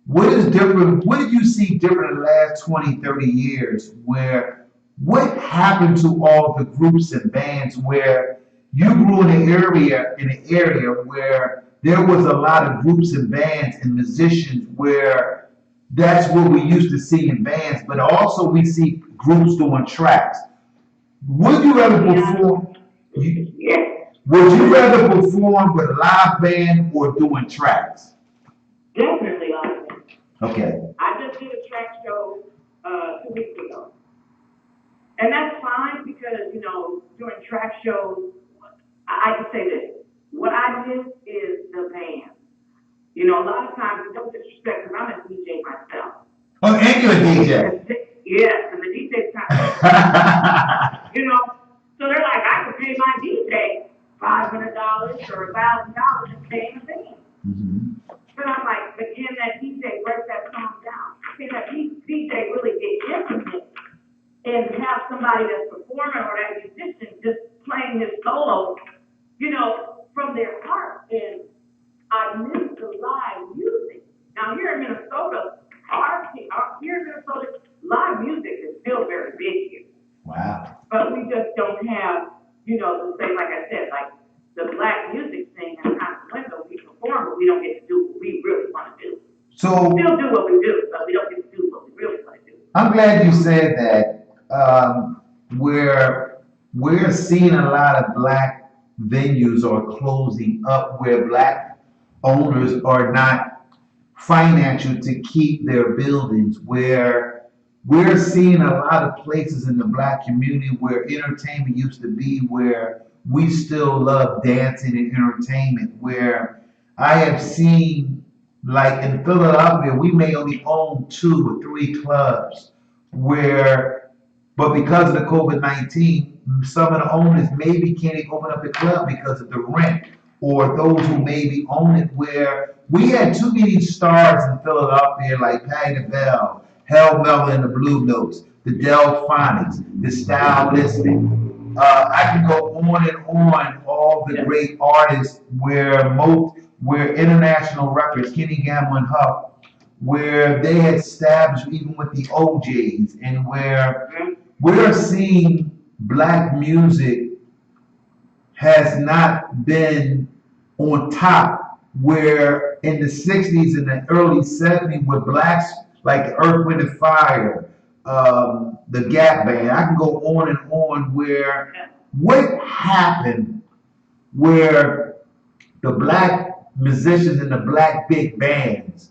what is different? What did you see different in the last 20, 30 years? What happened to all the groups and bands where you grew in an area where there was a lot of groups and bands and musicians where that's what we used to see in bands, but also we see groups doing tracks. Would you rather perform? Yes. Would you rather perform with a live band or doing tracks? Definitely awesome. Okay. I just did a track show 2 weeks ago. And that's fine because, during track shows, I can say this. What I miss is the band. A lot of times, don't disrespect because I'm a DJ myself. Oh, and you're a DJ. Yes, and the DJ's kind so they're like, I can pay my DJ $500 or $1,000 and pay the band. Mm-hmm. But I'm like, but can that DJ break that song down? Can that DJ really get intimate and have somebody that's performing or that musician just playing his solo, from their heart? And I miss the live music. Now here in Minnesota, here in Minnesota, live music is still very big here. Wow. But we just don't have, the same, like I said, like the black music thing and kind of window, we perform, but we don't get to do what we really want to do. So We still do what we do, but we don't get to do what we really want to do. I'm glad you said that. Where we're seeing a lot of black venues are closing up, where black owners are not financial to keep their buildings, where we're seeing a lot of places in the black community where entertainment used to be, where we still love dancing and entertainment, where I have seen, like in Philadelphia, we may only own 2 or 3 clubs but because of the COVID-19, some of the owners maybe can't even open up the club because of the rent, or those who maybe own it, where we had too many stars in Philadelphia like Patti LaBelle, Hell Mello and the Blue Notes, the Delphonics, the Stylistic. I can go on and on, all the great artists where international records, Kenny Gamble and Huff, where they had established even with the OJs, and where we're seeing black music has not been on top, where in the 60s and the early 70s with blacks like Earth, Wind and Fire, the Gap Band, I can go on and on, where what happened where the black musicians and the black big bands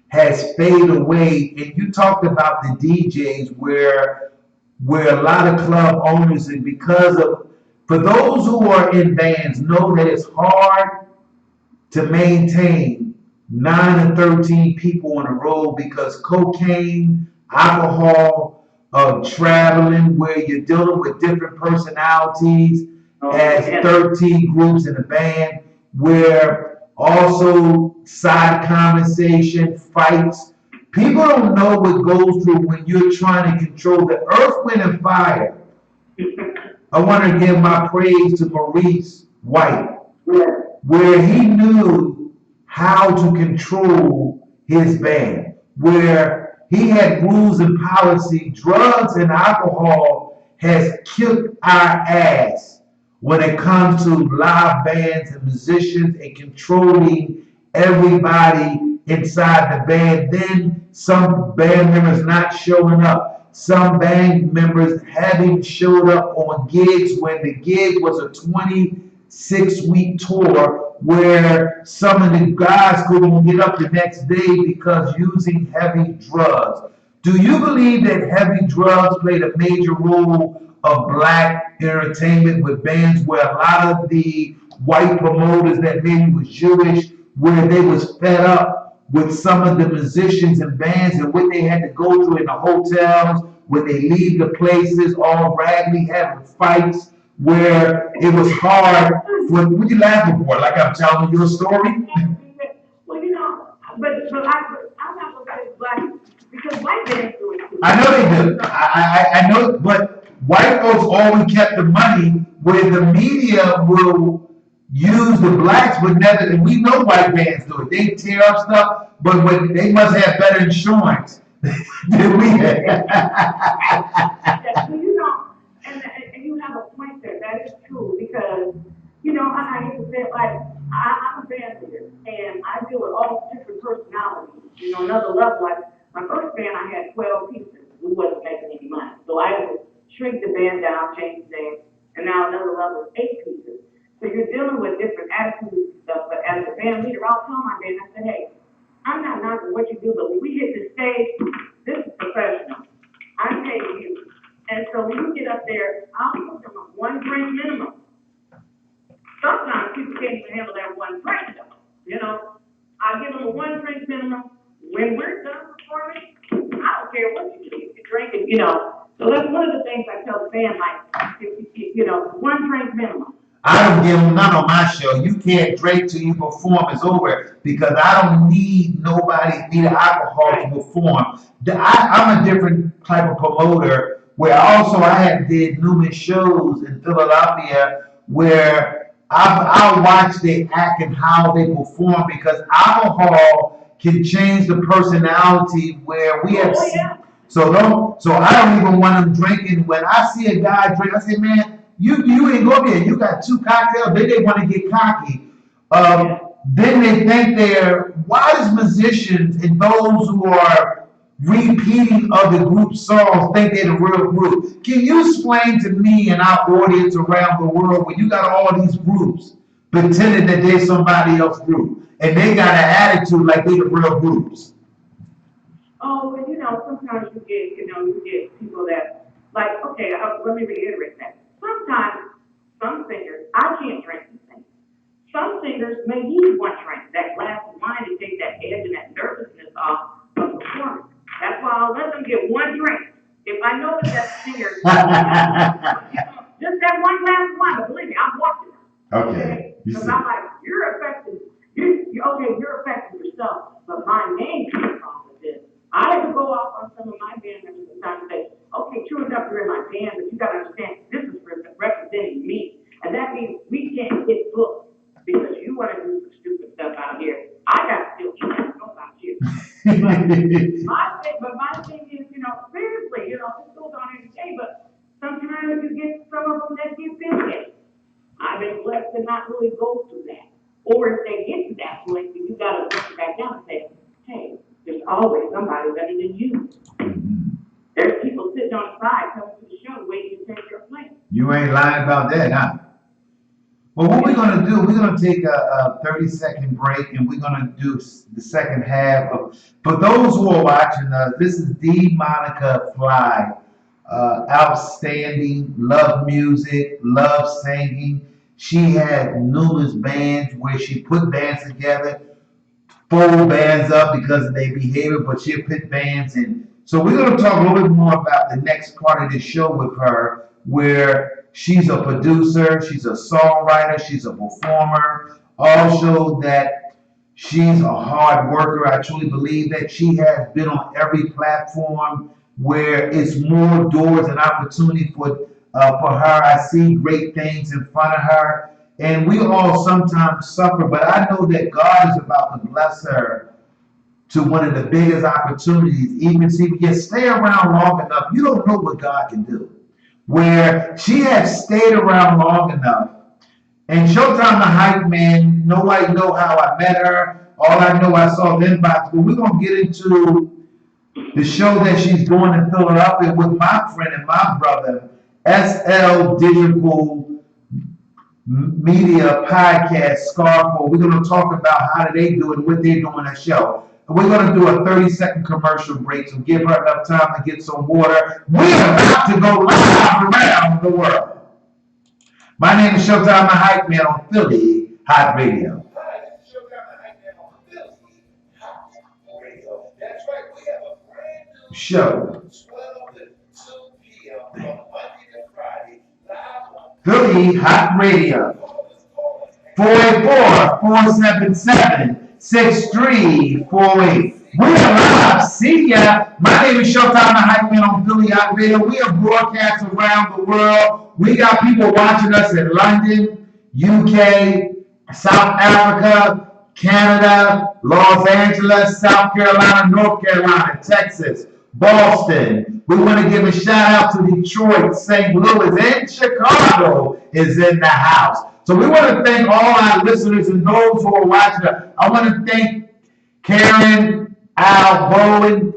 has faded away. And you talked about the DJs where a lot of club owners, and for those who are in bands, know that it's hard to maintain 9 or 13 people on the road because cocaine, alcohol, traveling, where you're dealing with different personalities as 13 groups in a band, where also side conversation, fights. People don't know what goes through when you're trying to control the Earth, Wind, and Fire. I want to give my praise to Maurice White, where he knew how to control his band, where he had rules and policy. Drugs and alcohol has kicked our ass when it comes to live bands and musicians and controlling everybody inside the band. Then some band members not showing up. Some band members having showed up on gigs when the gig was a 26-week tour, where some of the guys couldn't get up the next day because using heavy drugs. Do you believe that heavy drugs played a major role of black entertainment with bands where a lot of the white promoters that maybe was Jewish, where they was fed up with some of the musicians and bands and what they had to go through in the hotels when they leave the places all raggedy, having fights where it was hard for, what you laughing for? Like I'm telling you a story? Well, I'm not gonna say it's black because white bands do it too. I know they do. I know, but white folks always kept the money where the media will use the blacks, but never, and we know white bands do it. They tear up stuff, but when they must have better insurance than we have. Yes, well, and you have a point there. That is true because, I used to say, like, I'm a band leader and I deal with all different personalities. Another level. Like, my first band, I had 12 pieces. We wasn't making any money. So I would shrink the band down, change the name, and now another level is 8 pieces. So you're dealing with different attitudes and stuff, but as a band leader, I'll tell my band, I said, hey, I'm not knocking what you do, but when we hit the stage, this is professional. I'm paying you. And so when you get up there, I'll put them on 1 drink minimum. Sometimes people can't even handle that 1 drink though. I give them a 1 drink minimum. When we're done performing, I don't care what you do, you can drink it, So that's one of the things I tell the band, like, 1 drink minimum. I don't give them none on my show. You can't drink till you perform. It's over because I don't need the alcohol to perform. I'm a different type of promoter where also I had did numerous shows in Philadelphia where I watch their act and how they perform because alcohol can change the personality where we have. So I don't even want them drinking. When I see a guy drink, I say, man, you ain't go there. You got 2 cocktails. Then they want to get cocky. Then they think they're wise musicians and those who are repeating other group songs think they're the real group. Can you explain to me and our audience around the world when you got all these groups pretending that they're somebody else's group and they got an attitude like they're the real groups? Oh, well, sometimes you get people that, like, okay, let me reiterate that. Sometimes, some singers, I can't drink and sing. Some singers may need 1 drink, that glass of wine to take that edge and that nervousness off of performance. That's why I'll let them get 1 drink. If I know that singer, just that 1 glass of wine, but believe me, I'm watching them. Okay. Because I'm like, you're affecting yourself, but my name comes off of this. I have to go off on some of my band members sometimes and say, okay, true enough, you're in my band, but you got to understand, this is representing me. And that means we can't get booked because you want to do some stupid stuff out here. I got to still eat. I don't know about you. But my thing is, seriously, this goes on every day, but sometimes you get some of them that get offended. I've been blessed to not really go through that. Or if they get to that point, then you got to push it back down and say, hey, there's always somebody better than you. There's people sitting on the side coming to the show waiting to take your place. You ain't lying about that, huh? Well, what we're going to do, we're going to take a 30-second break and we're going to do the second half of, for those who are watching us, this is D. Monica Fly. Outstanding, love music, love singing. She had numerous bands where she put bands together, fold bands up because of their behavior, but she'll put bands in. So we're going to talk a little bit more about the next part of the show with her, where she's a producer, she's a songwriter, she's a performer, also that she's a hard worker. I truly believe that she has been on every platform where it's more doors and opportunity for her. I see great things in front of her. And we all sometimes suffer, but I know that God is about to bless her to one of the biggest opportunities. Even see, if you stay around long enough, you don't know what God can do. Where she has stayed around long enough, and Showtime the Hype Man, nobody know how I met her. All I know, I saw the inbox. But we're going to get into the show that she's doing in Philadelphia with my friend and my brother, SL Digital Media Podcast, Scarfo. We're going to talk about how they do it, what they're doing on the show. And we're going to do a 30-second commercial break to give her enough time to get some water. We're about to go live around the world. My name is Showtime the Hype Man on Philly Hot Radio. Hi, this is Showtime the Hype Man on Philly Hot Radio. That's right, we have a brand new Show. 12 to 2 p.m. from Monday to Friday, live on Philly Hot Radio. Call us. 484-477-6348. We are live. See ya. My name is Showtime the Hype Man on Philly Hot Radio. We are broadcast around the world. We got people watching us in London, UK, South Africa, Canada, Los Angeles, South Carolina, North Carolina, Texas, Boston. We want to give a shout out to Detroit, St. Louis, and Chicago is in the house. So we want to thank all our listeners and those who are watching. I want to thank Karen, Al Bowen,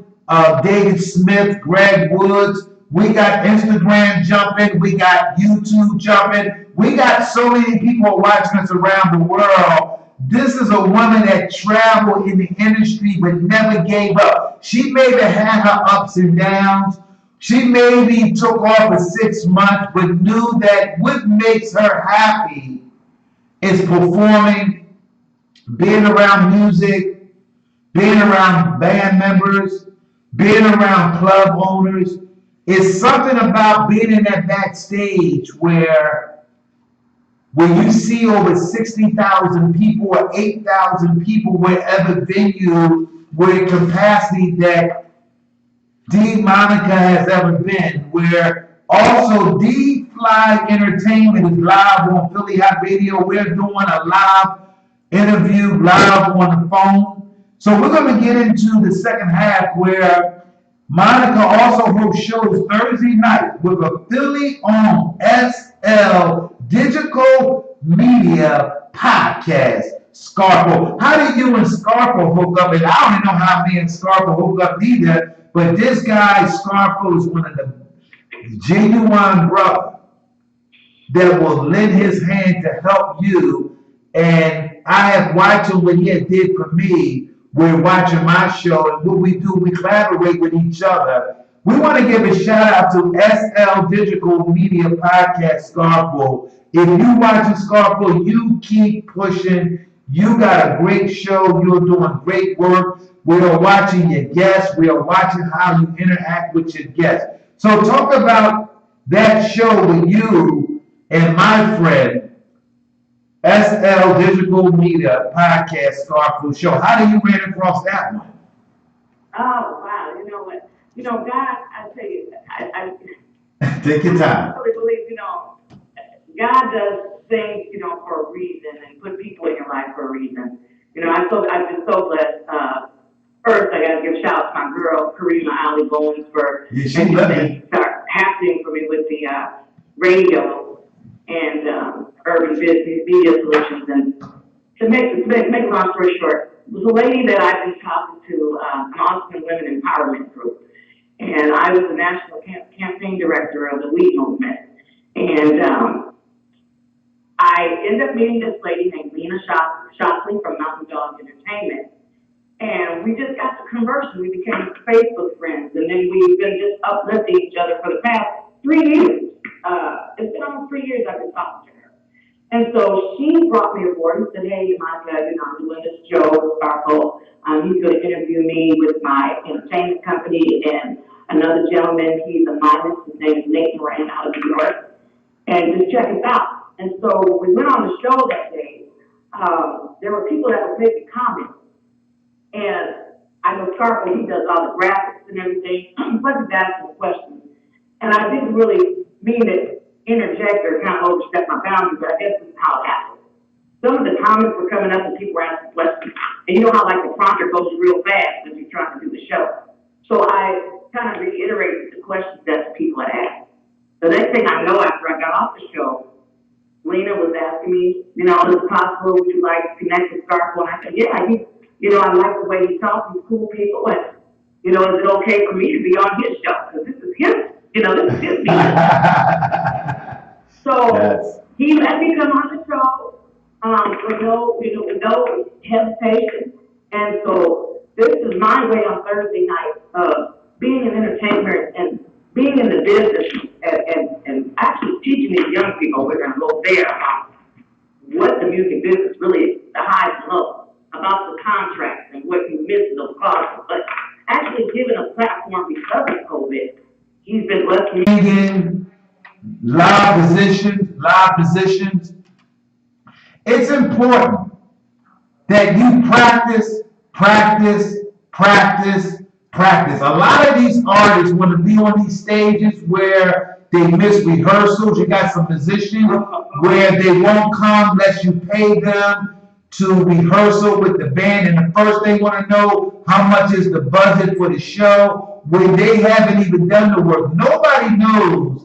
David Smith, Greg Woods. We got Instagram jumping. We got YouTube jumping. We got so many people watching us around the world. This is a woman that traveled in the industry but never gave up. She maybe had her ups and downs. She maybe took off for 6 months, but knew that what makes her happy is performing, being around music, being around band members, being around club owners. It's something about being in that backstage where you see over 60,000 people or 8,000 people, wherever venue, where capacity that D Monica has ever been, where also D Fly Entertainment is live on Philly Hot Radio. We're doing a live interview live on the phone. So we're going to get into the second half where Monica also hosts shows Thursday night with a Philly-owned SL Digital Media Podcast, Scarfo. How do you and Scarfo hook up? And I don't know how me and Scarfo hook up either, but this guy, Scarfo, is one of the genuine brothers that will lend his hand to help you. And I have watched him what he had did for me. We're watching my show, and what we do, we collaborate with each other. We want to give a shout out to SL Digital Media Podcast, Scarfo. If you watching Scarfo, you keep pushing. You got a great show. You're doing great work. We are watching your guests. We are watching how you interact with your guests. So talk about that show with you and my friend, SL Digital Media Podcast, Scarfo Show. How do you ran across that one? Oh, wow. You know what? You know, God, I tell you, I Take your time. really believe, God does things, for a reason and put people in your life for a reason. I've been so blessed. First, I got to give shout out to my girl, Karima Ali Bowens, for making things start happening for me with the radio and urban business media solutions. And to make a long story short, it was a lady that I've been talking to, an Austin Women Empowerment Group. And I was the national campaign director of the WE movement. And I ended up meeting this lady named Lena Shockley from Mountain Dog Entertainment. And we just got to conversing. We became Facebook friends. And then we've been just uplifting each other for the past 3 years. It's been almost 3 years I've been talking to her. And so she brought me aboard and said, hey, Monica, I'm doing this show with Scarfo. He's going to interview me with my entertainment company and another gentleman. He's a minus. His name is Nathan Rand out of New York. And just check us out. And so when we went on the show that day, there were people that were making comments. And I know Scarfo, he does all the graphics and everything. But he's asking questions. And I didn't really mean to interject or kind of overstep my boundaries, but I guess this is how it happened. Some of the comments were coming up and people were asking questions. And you know how the prompter goes real fast when you're trying to do the show. So I kind of reiterated the questions that the people had asked. The next thing I know, after I got off the show, Lena was asking me, is it possible, would you like to connect with Scarfo? And I said, yeah, I like the way he talks, he's cool people, and, is it okay for me to be on his show? Because this is his, this is his meeting. So He let me come on the show, with no hesitation. And so this is my way on Thursday night of being an entertainer and being in the business and actually teaching these young people, we're going to go there about what the music business really is, the highs and lows, about the contracts and what you miss in those clauses. But actually giving a platform because of COVID, he's been blessing me. Live positions. It's important that you practice. A lot of these artists want to be on these stages where they miss rehearsals. You got some musicians where they won't come unless you pay them to rehearsal with the band, and the first they want to know how much is the budget for the show when they haven't even done the work. Nobody knows.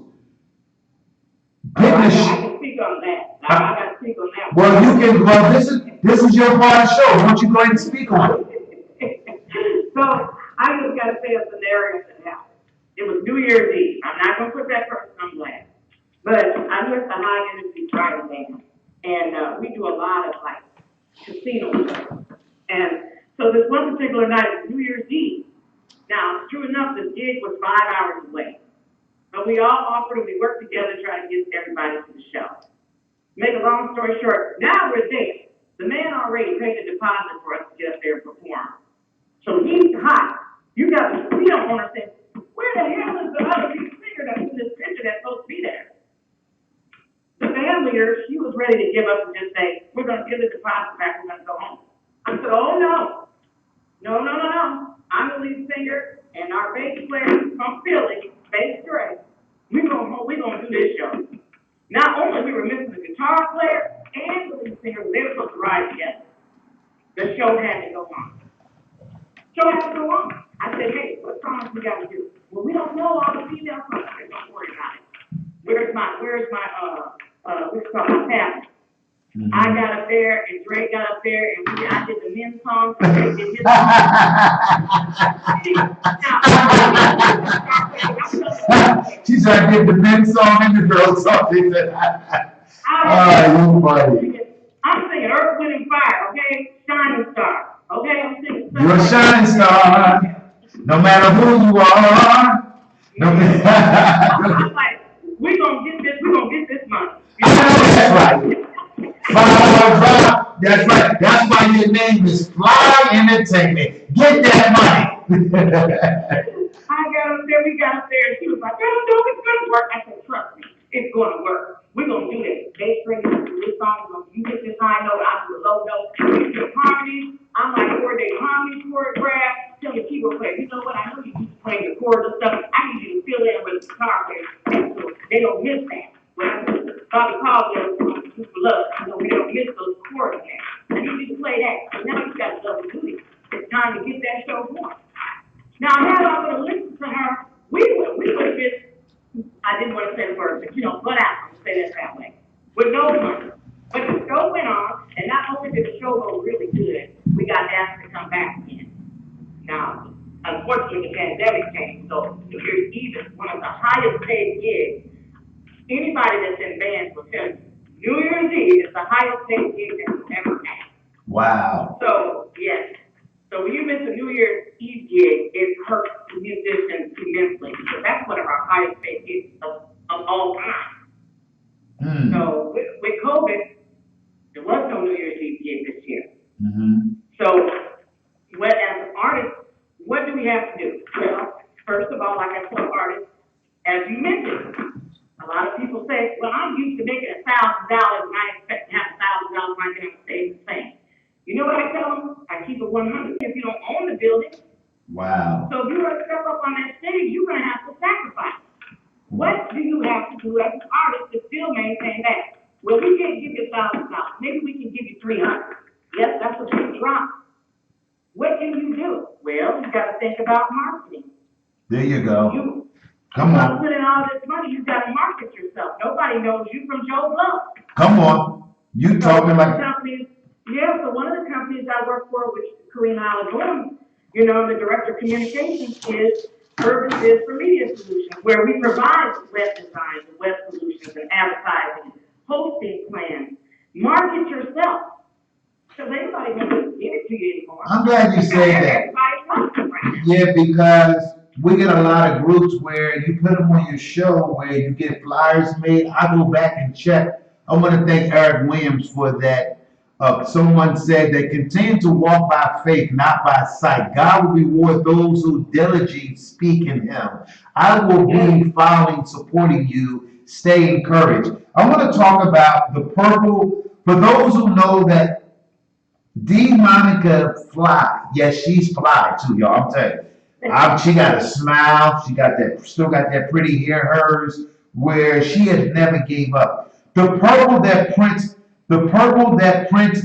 I can speak on that. I can speak on that. Well, you can. Well, this is your part of the show. Why don't you go ahead and speak on it? So I just got to say a scenario that happened. It was New Year's Eve. I'm not going to put that person on blast, but I'm with the High Energy Friday band, and we do a lot of like casino stuff. And so this one particular night was New Year's Eve. Now, true enough, the gig was 5 hours away. But we all offered and we worked together to try to get everybody to the show. Make a long story short, now we're there. The man already paid a deposit for us to get up there and perform. So he's hot. You got the studio owner saying, where the hell is the other lead singer that's in this picture that's supposed to be there? The band leader, she was ready to give up and just say, we're going to give the deposit back, we're going to go home. I said, oh no. No. I'm the lead singer and our bass player from Philly, bass Dre. We're gonna do this show. Not only we were missing the guitar player and the lead singer, they were supposed to ride together. The show had to go on. I said, hey, what songs we gotta do? Well, we don't know all the female songs. I said, don't worry about it. Where's my tablet? Mm-hmm. I got up there and Drake got up there and I did the men's song. So Drake did his song. She said I did the men's song and the girls song. She said, you funny. I'm singing Earth, Wind, and Fire, okay? Shining Star, okay? I'm singing. You're a shining star, no matter who you are. I'm like, we're gonna get this money. That's right. That's right. That's why your name is Fly Entertainment. Get that money. I got up there, we got up there, and she was like, it's gonna work. I said, trust me, it's gonna work. We're gonna do this. Bass string, this song, you hit this high note, I'll do a low note. We do harmonies. I'm like coordinating harmonies, choreograph, tell the keyboard player, you know what, I know you used to play the chords and stuff. I need you to fill in with the guitar player. So they don't miss that. Bobby Caldwell, super love, we don't miss those chords there. I need you to play that. So now you got double duty. It's time to get that show going. Now, had I would have listened to her, we would have been, I didn't want to say the word, but butt out, say that way, with no money. But the show went on, and not only did the show go really good, we got asked to come back again. Now, unfortunately, the pandemic came, so New Year's Eve is one of the highest paid gigs. Anybody that's in bands will tell you, New Year's Eve is the highest paid gig that you've ever had. Wow. So, yes. So when you miss a New Year's Eve gig, it hurts the musicians immensely because that's one of our highest paid gigs of all time. So with COVID, there was no New Year's Eve gig this year. So as artists, what do we have to do? Well, first of all, like I tell artists, as you mentioned, a lot of people say, well, I'm used to making $1,000 and I expect to have $1,000 when I get on stage and sing. You know what I tell them? I keep it 100 if you don't own the building. Wow. So if you want to step up on that stage, you're going to have to sacrifice. What do you have to do as an artist to still maintain that? Well, we can't give you $1,000. Maybe we can give you $300. Yes, that's a big drop. What can you do? Well, you got to think about marketing. There you go. Come on. Put in all this money, you got to market yourself. Nobody knows you from Joe Blow. Come on. You talking like... So one of the companies I work for, which is Karina Alador, the director of communications, is Urban Biz for Media Solutions, where we provide web design and web solutions and advertising, hosting plans. Market yourself. Because anybody can just give it to you anymore. I'm glad you say that. Everybody's watching right now. Yeah, because we get a lot of groups where you put them on your show where you get flyers made. I go back and check. I want to thank Eric Williams for that. Someone said they continue to walk by faith, not by sight. God will reward those who diligently speak in Him. I will be following, supporting you. Stay encouraged. I want to talk about the purple. For those who know that D. Monica fly. Yes, she's fly too, y'all. I'm telling you. She got a smile. She got that, still got that pretty hair, hers, where she has never gave up. The purple that Prince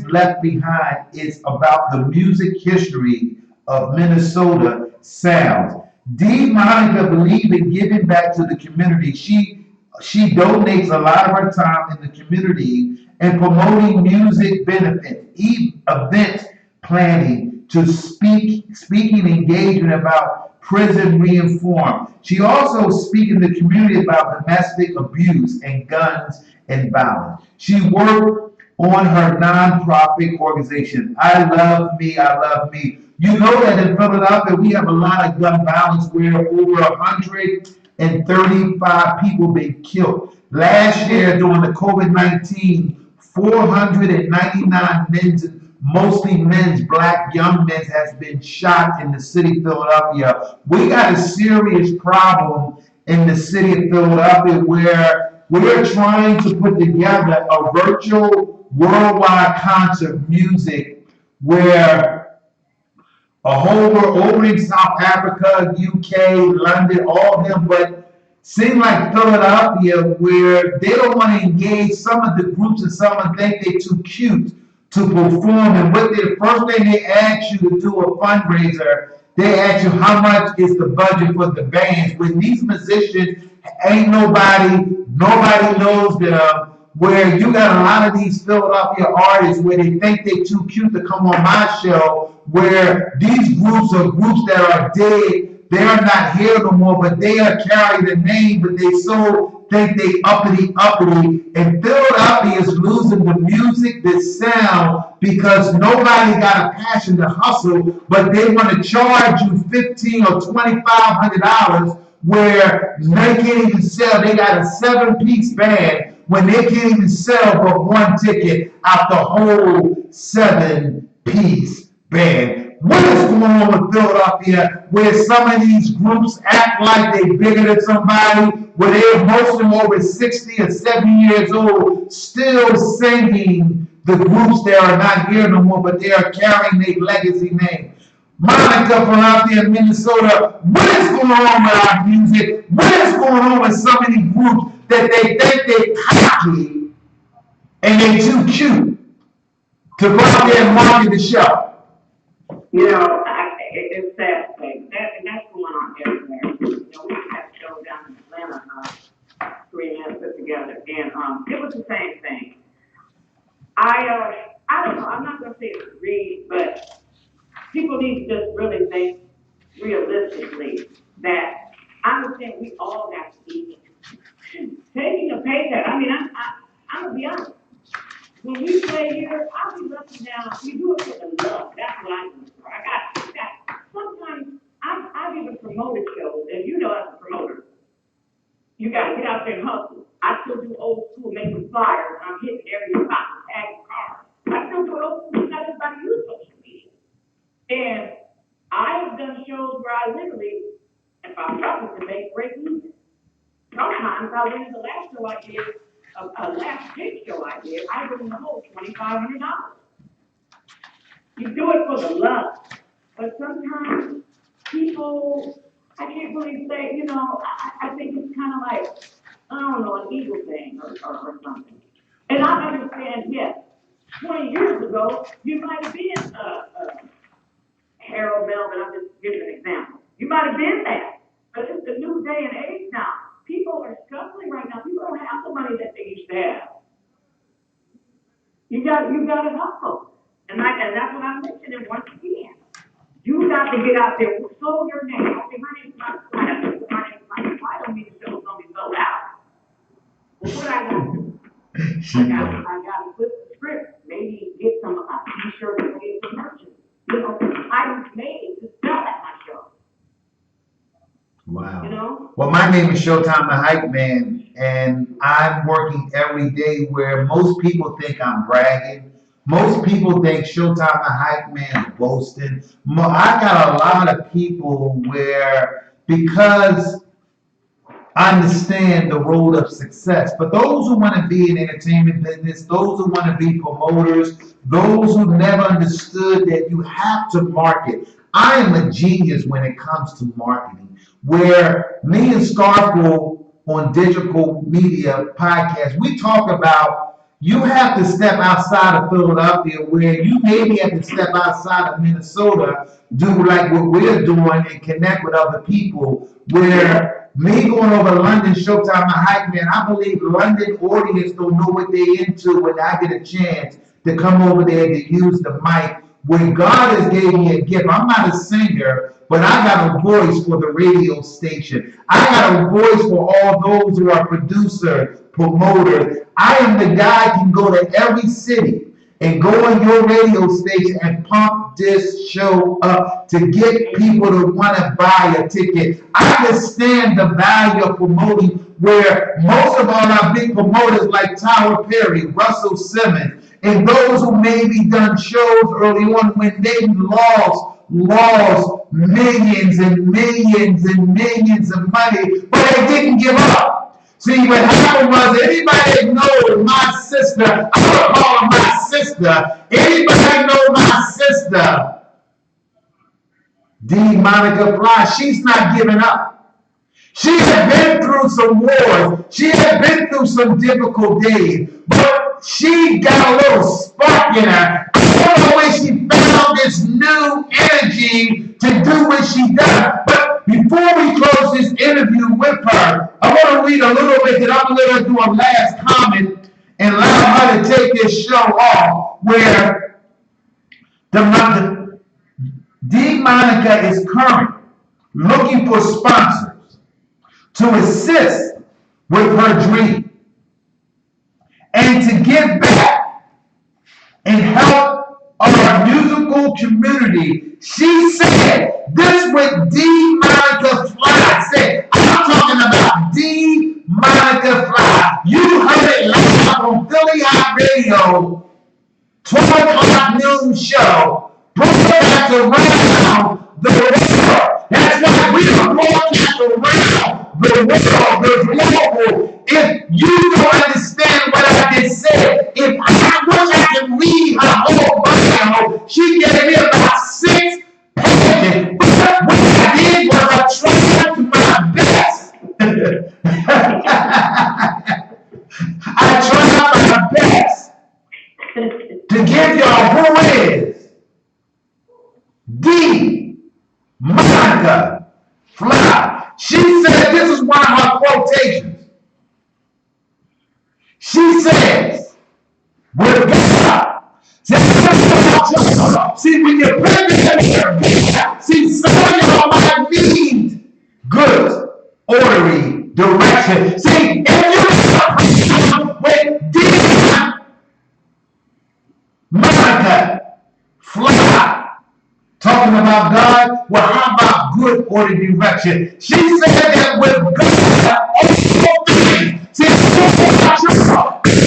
left behind is about the music history of Minnesota sounds. D. Monica believed in giving back to the community. She donates a lot of her time in the community and promoting music benefits, event planning, to speaking engagement about prison reform. She also speaks in the community about domestic abuse and guns and violence. She worked on her nonprofit organization. I love me, I love me. You know that in Philadelphia we have a lot of gun violence where over 135 people been killed. Last year during the COVID-19, 499 mostly men's, black young men has been shot in the city of Philadelphia. We got a serious problem in the city of Philadelphia where we're trying to put together a virtual worldwide concert of music where a whole world over in South Africa, UK, London, all of them, but seem like Philadelphia where they don't want to engage some of the groups and some of them think they're too cute to perform. And what the first thing they ask you to do a fundraiser, they ask you how much is the budget for the bands. When these musicians ain't nobody knows them, where you got a lot of these Philadelphia artists where they think they're too cute to come on my show, where these groups are groups that are dead. They are not here no more, but they are carrying the name, but they so think they uppity. And Philadelphia is losing the music, the sound, because nobody got a passion to hustle, but they want to charge you $1,500 or $2,500 where they can't even sell. They got a 7-piece band when they can't even sell but one ticket out the whole 7-piece band. What is going on with Philadelphia where some of these groups act like they're bigger than somebody, where they're most of them over 60 or 70 years old, still singing the groups that are not here no more, but they are carrying their legacy name. Monica from out there in Minnesota, what is going on with our music? What is going on with so many groups that they think they're cocky and they're too cute to go out there and market the show? You know, it's that thing. That's going on everywhere. You know, we had a show down in Atlanta, 3 men put together, and it was the same thing. I don't know. I'm not gonna say it's greed, but people need to just really think realistically that I understand we all got to eat. Taking a pay cut. I mean, I'm gonna be honest. When we play here, I'll be looking down. We do it for the love. That's what I do. I got. Sometimes I've even promoted shows, and you know, as a promoter, you got to get out there and hustle. I still do old school, making flyers. I'm hitting every spot, tagging cars. I still do old school. Not everybody uses social media. And I have done shows where I literally, if I'm struggling to break even. Sometimes I went in the last show I did. A last big show I did, I was in the hole $2,500. You do it for the love, but sometimes people, I can't really say, you know, I think it's kind of like, I don't know, an ego thing or something. And I understand, yes, 20 years ago, you might have been Harold Melvin, I'm just giving an example. You might have been that, but it's a new day and age now. People are struggling right now. People don't have the money that they used to have. You got to hustle. And that's what I'm mentioning once again. You got to get out there, sold your name. I say, my name's not Flat. My name's not Flat. I don't mean the show's going to be sold out. Well, what I got to do? I gotta flip the script, maybe get some t-shirts made for merchants. You know, items made to sell at my show. Wow. You know? Well, my name is Showtime the Hype Man, and I'm working every day where most people think I'm bragging. Most people think Showtime the Hype Man is boasting. I got a lot of people where, because I understand the road of success. But those who want to be in entertainment business, those who want to be promoters, those who never understood that you have to market. I am a genius when it comes to marketing. Where me and Scarful on Digital Media Podcast, we talk about you have to step outside of Philadelphia, where you maybe have to step outside of Minnesota, do like what we're doing and connect with other people. Where me going over to London, Showtime the Hype Man, I believe London audience don't know what they into when I get a chance to come over there to use the mic. When God has gave me a gift, I'm not a singer, but I got a voice for the radio station. I got a voice for all those who are producers, promoters. I am the guy who can go to every city and go on your radio station and pump this show up to get people to want to buy a ticket. I understand the value of promoting, where most of all our big promoters like Tyler Perry, Russell Simmons, and those who maybe done shows early on when they lost millions and millions and millions of money, but they didn't give up. See, what happened was, anybody that knows my sister, I'm going to call her my sister. Anybody that knows my sister, D. Monica Fly, she's not giving up. She had been through some wars. She had been through some difficult days. But she got a little spark in her. I don't know where she found this new energy to do what she does. But before we close this interview with her, I want to read a little bit, that I'm going to do a last comment and allow her to take this show off, where the D. Monica is currently looking for sponsors to assist with her dream and to give back and help our musical community. She said, this what D. Monica Fly said. I'm talking about D. Monica Fly. You heard it live on Philly Hot Radio, 12 o'clock noon show, broadcast around the world. That's why we are broadcast around the world, the global. If you don't understand what I just said, if I wish I can read her whole bio, she gave me about 6 pages. But what I did was I tried my best. I tried my best to give y'all who is D. Monica Fly. She said, this is one of her quotations. She says, with God, see, when you're pregnant, see, some of y'all might need good, orderly direction. See, if you're with D. Monica Fly, talking about God, well, how about good order direction? She said that with God, all things. See,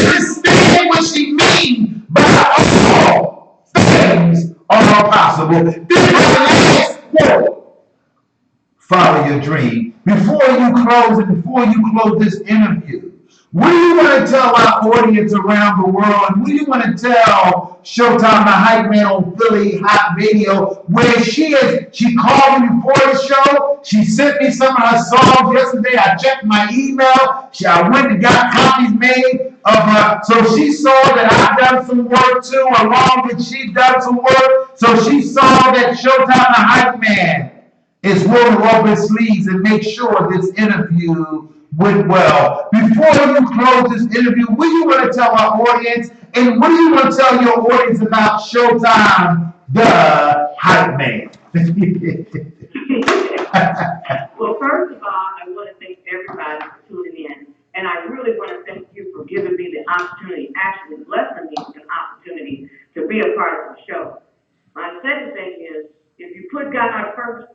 understand what she means by all things are possible. This is the last quote. Follow your dream. Before you close this interview, what do you want to tell our audience around the world? What do you want to tell Showtime the Hype Man on Philly Hot Radio, where she called me before the show. She sent me some of her songs yesterday. I checked my email. I went and got copies made of her. So she saw that I've done some work too, along with she done some work. So she saw that Showtime the Hype Man is willing to roll his sleeves and make sure this interview went well. Before you close this interview, what do you want to tell our audience, and what do you want to tell your audience about Showtime the Hype Man? Well, first of all, I want to thank everybody for tuning in, and I really want to thank you for giving me the opportunity first.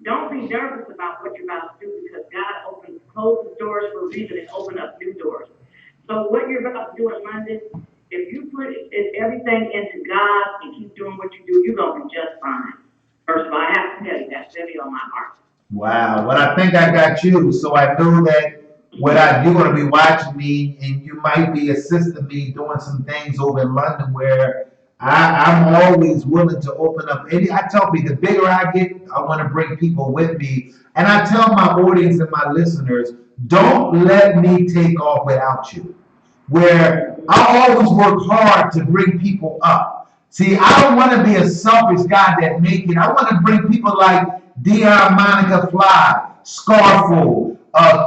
Don't be nervous about what you're about to do because God closes doors for a reason and open up new doors. So what you're about to do on Monday, if you put everything into God and keep doing what you do, you're gonna be just fine. First of all, I have to tell you that's heavy on my heart. Wow. Well, I think I got you. So I know that you're going to be watching me and you might be assisting me doing some things over in London where I'm always willing to open up. I tell people, the bigger I get, I want to bring people with me. And I tell my audience and my listeners, don't let me take off without you. Where I always work hard to bring people up. See, I don't want to be a selfish guy that make it. I want to bring people like Dion Monica Fly, Scarful,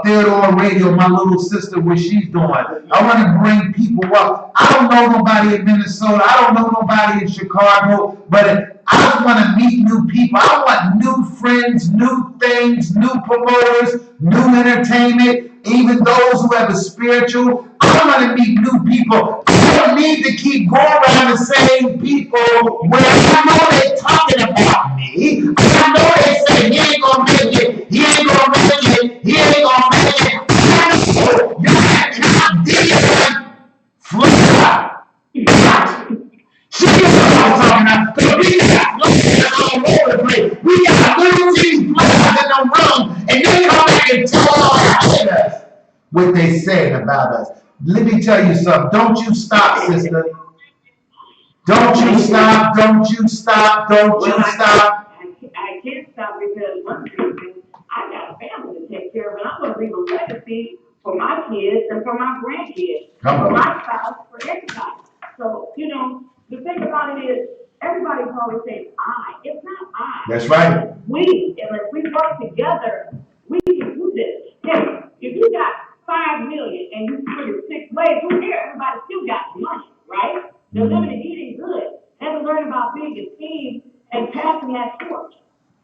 Theodore Radio, my little sister, what she's doing. I want to bring people up. I don't know nobody in Minnesota. I don't know nobody in Chicago, but I just want to meet new people. I want new friends, new things, new promoters, new entertainment, even those who have a spiritual. I want to meet new people. I don't need to keep going around the same people where I know they're talking about me. I know they say he ain't gonna make it, he ain't gonna make it, he ain't gonna make it. I know you got Dion Florida. She is what I'm talking about. Because we got players all over the place. We got little team players in the room, and they come back and tell all our haters what they saying about us. Let me tell you something. Don't you stop, sister. Don't you stop. Don't you stop. Don't you stop. I can't stop because one reason I got a family to take care of, and I'm going to leave a legacy for my kids and for my grandkids, for my spouse, for everybody. So, the thing about it is, everybody's always saying I. It's not I. That's right. We, and if we work together, we can do this. Hey, if you got 5 million and you put it 6 ways, who here? Everybody still got money, right? They're living and eating good. They haven't learned about being a team and passing that torch.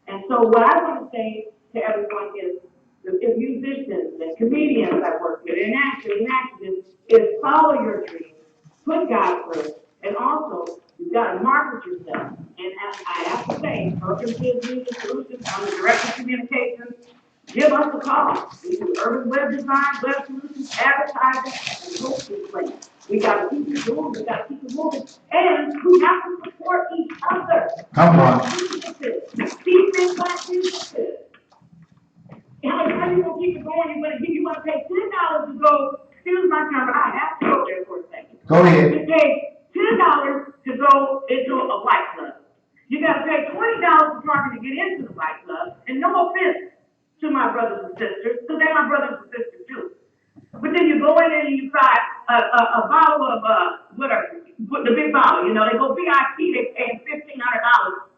And so what I want to say to everyone is, the musicians and comedians I work with, and actors and actresses, is follow your dreams, put God first, and also you've got to market yourself. And I have to say, Urban Business Solutions, I'm the Director of Communications, give us a call. We do urban web design, web solutions, advertising, and hosting plans. We got to keep it moving. We got to keep it moving. And we have to support each other. Come on. Businesses, black businesses. How you gonna keep it going? You want to pay $10 to go. Excuse my term, but I have to go there for a second. Go ahead. You pay $10 to go into a white club. You got to pay $20 for parking to get into the white club. And no offense to my brothers and sisters, because they're my brothers and sisters too. But then you go in there and you buy a bottle of whatever, the big bottle. They go VIP. They pay $1,500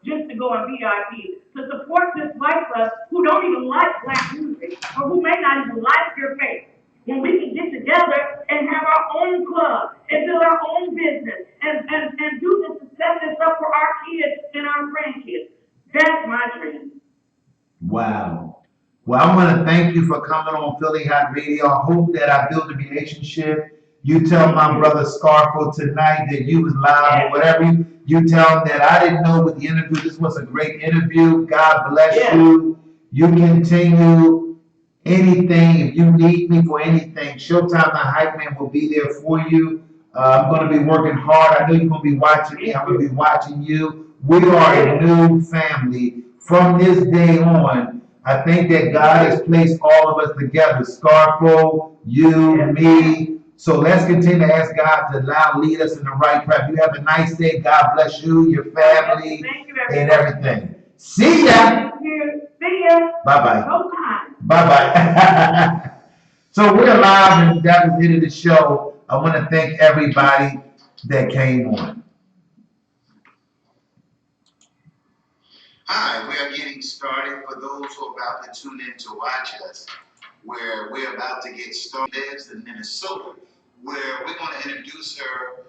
just to go on VIP to support this white club who don't even like black music or who may not even like your face. When we can get together and have our own club and build our own business and do this and set this up for our kids and our grandkids. That's my dream. Wow. Well, I want to thank you for coming on Philly Hot Radio. I hope that I build a relationship. You tell my brother Scarfo tonight that you was live or whatever. You tell him that I didn't know with the interview. This was a great interview. God bless you. You continue anything. If you need me for anything, Showtime the Hype Man will be there for you. I'm going to be working hard. I know you're going to be watching me. I'm going to be watching you. We are a new family. From this day on, I think that God has placed all of us together. Scarfo, you, me. So let's continue to ask God to lead us in the right path. You have a nice day. God bless you, your family, and everything. See ya. See ya. Bye-bye. No time. Bye-bye. So we're live, and that was the end of the show. I want to thank everybody that came on. Hi, we are getting started. For those who are about to tune in to watch us, where we're about to get started, lives in Minnesota, where we're going to introduce her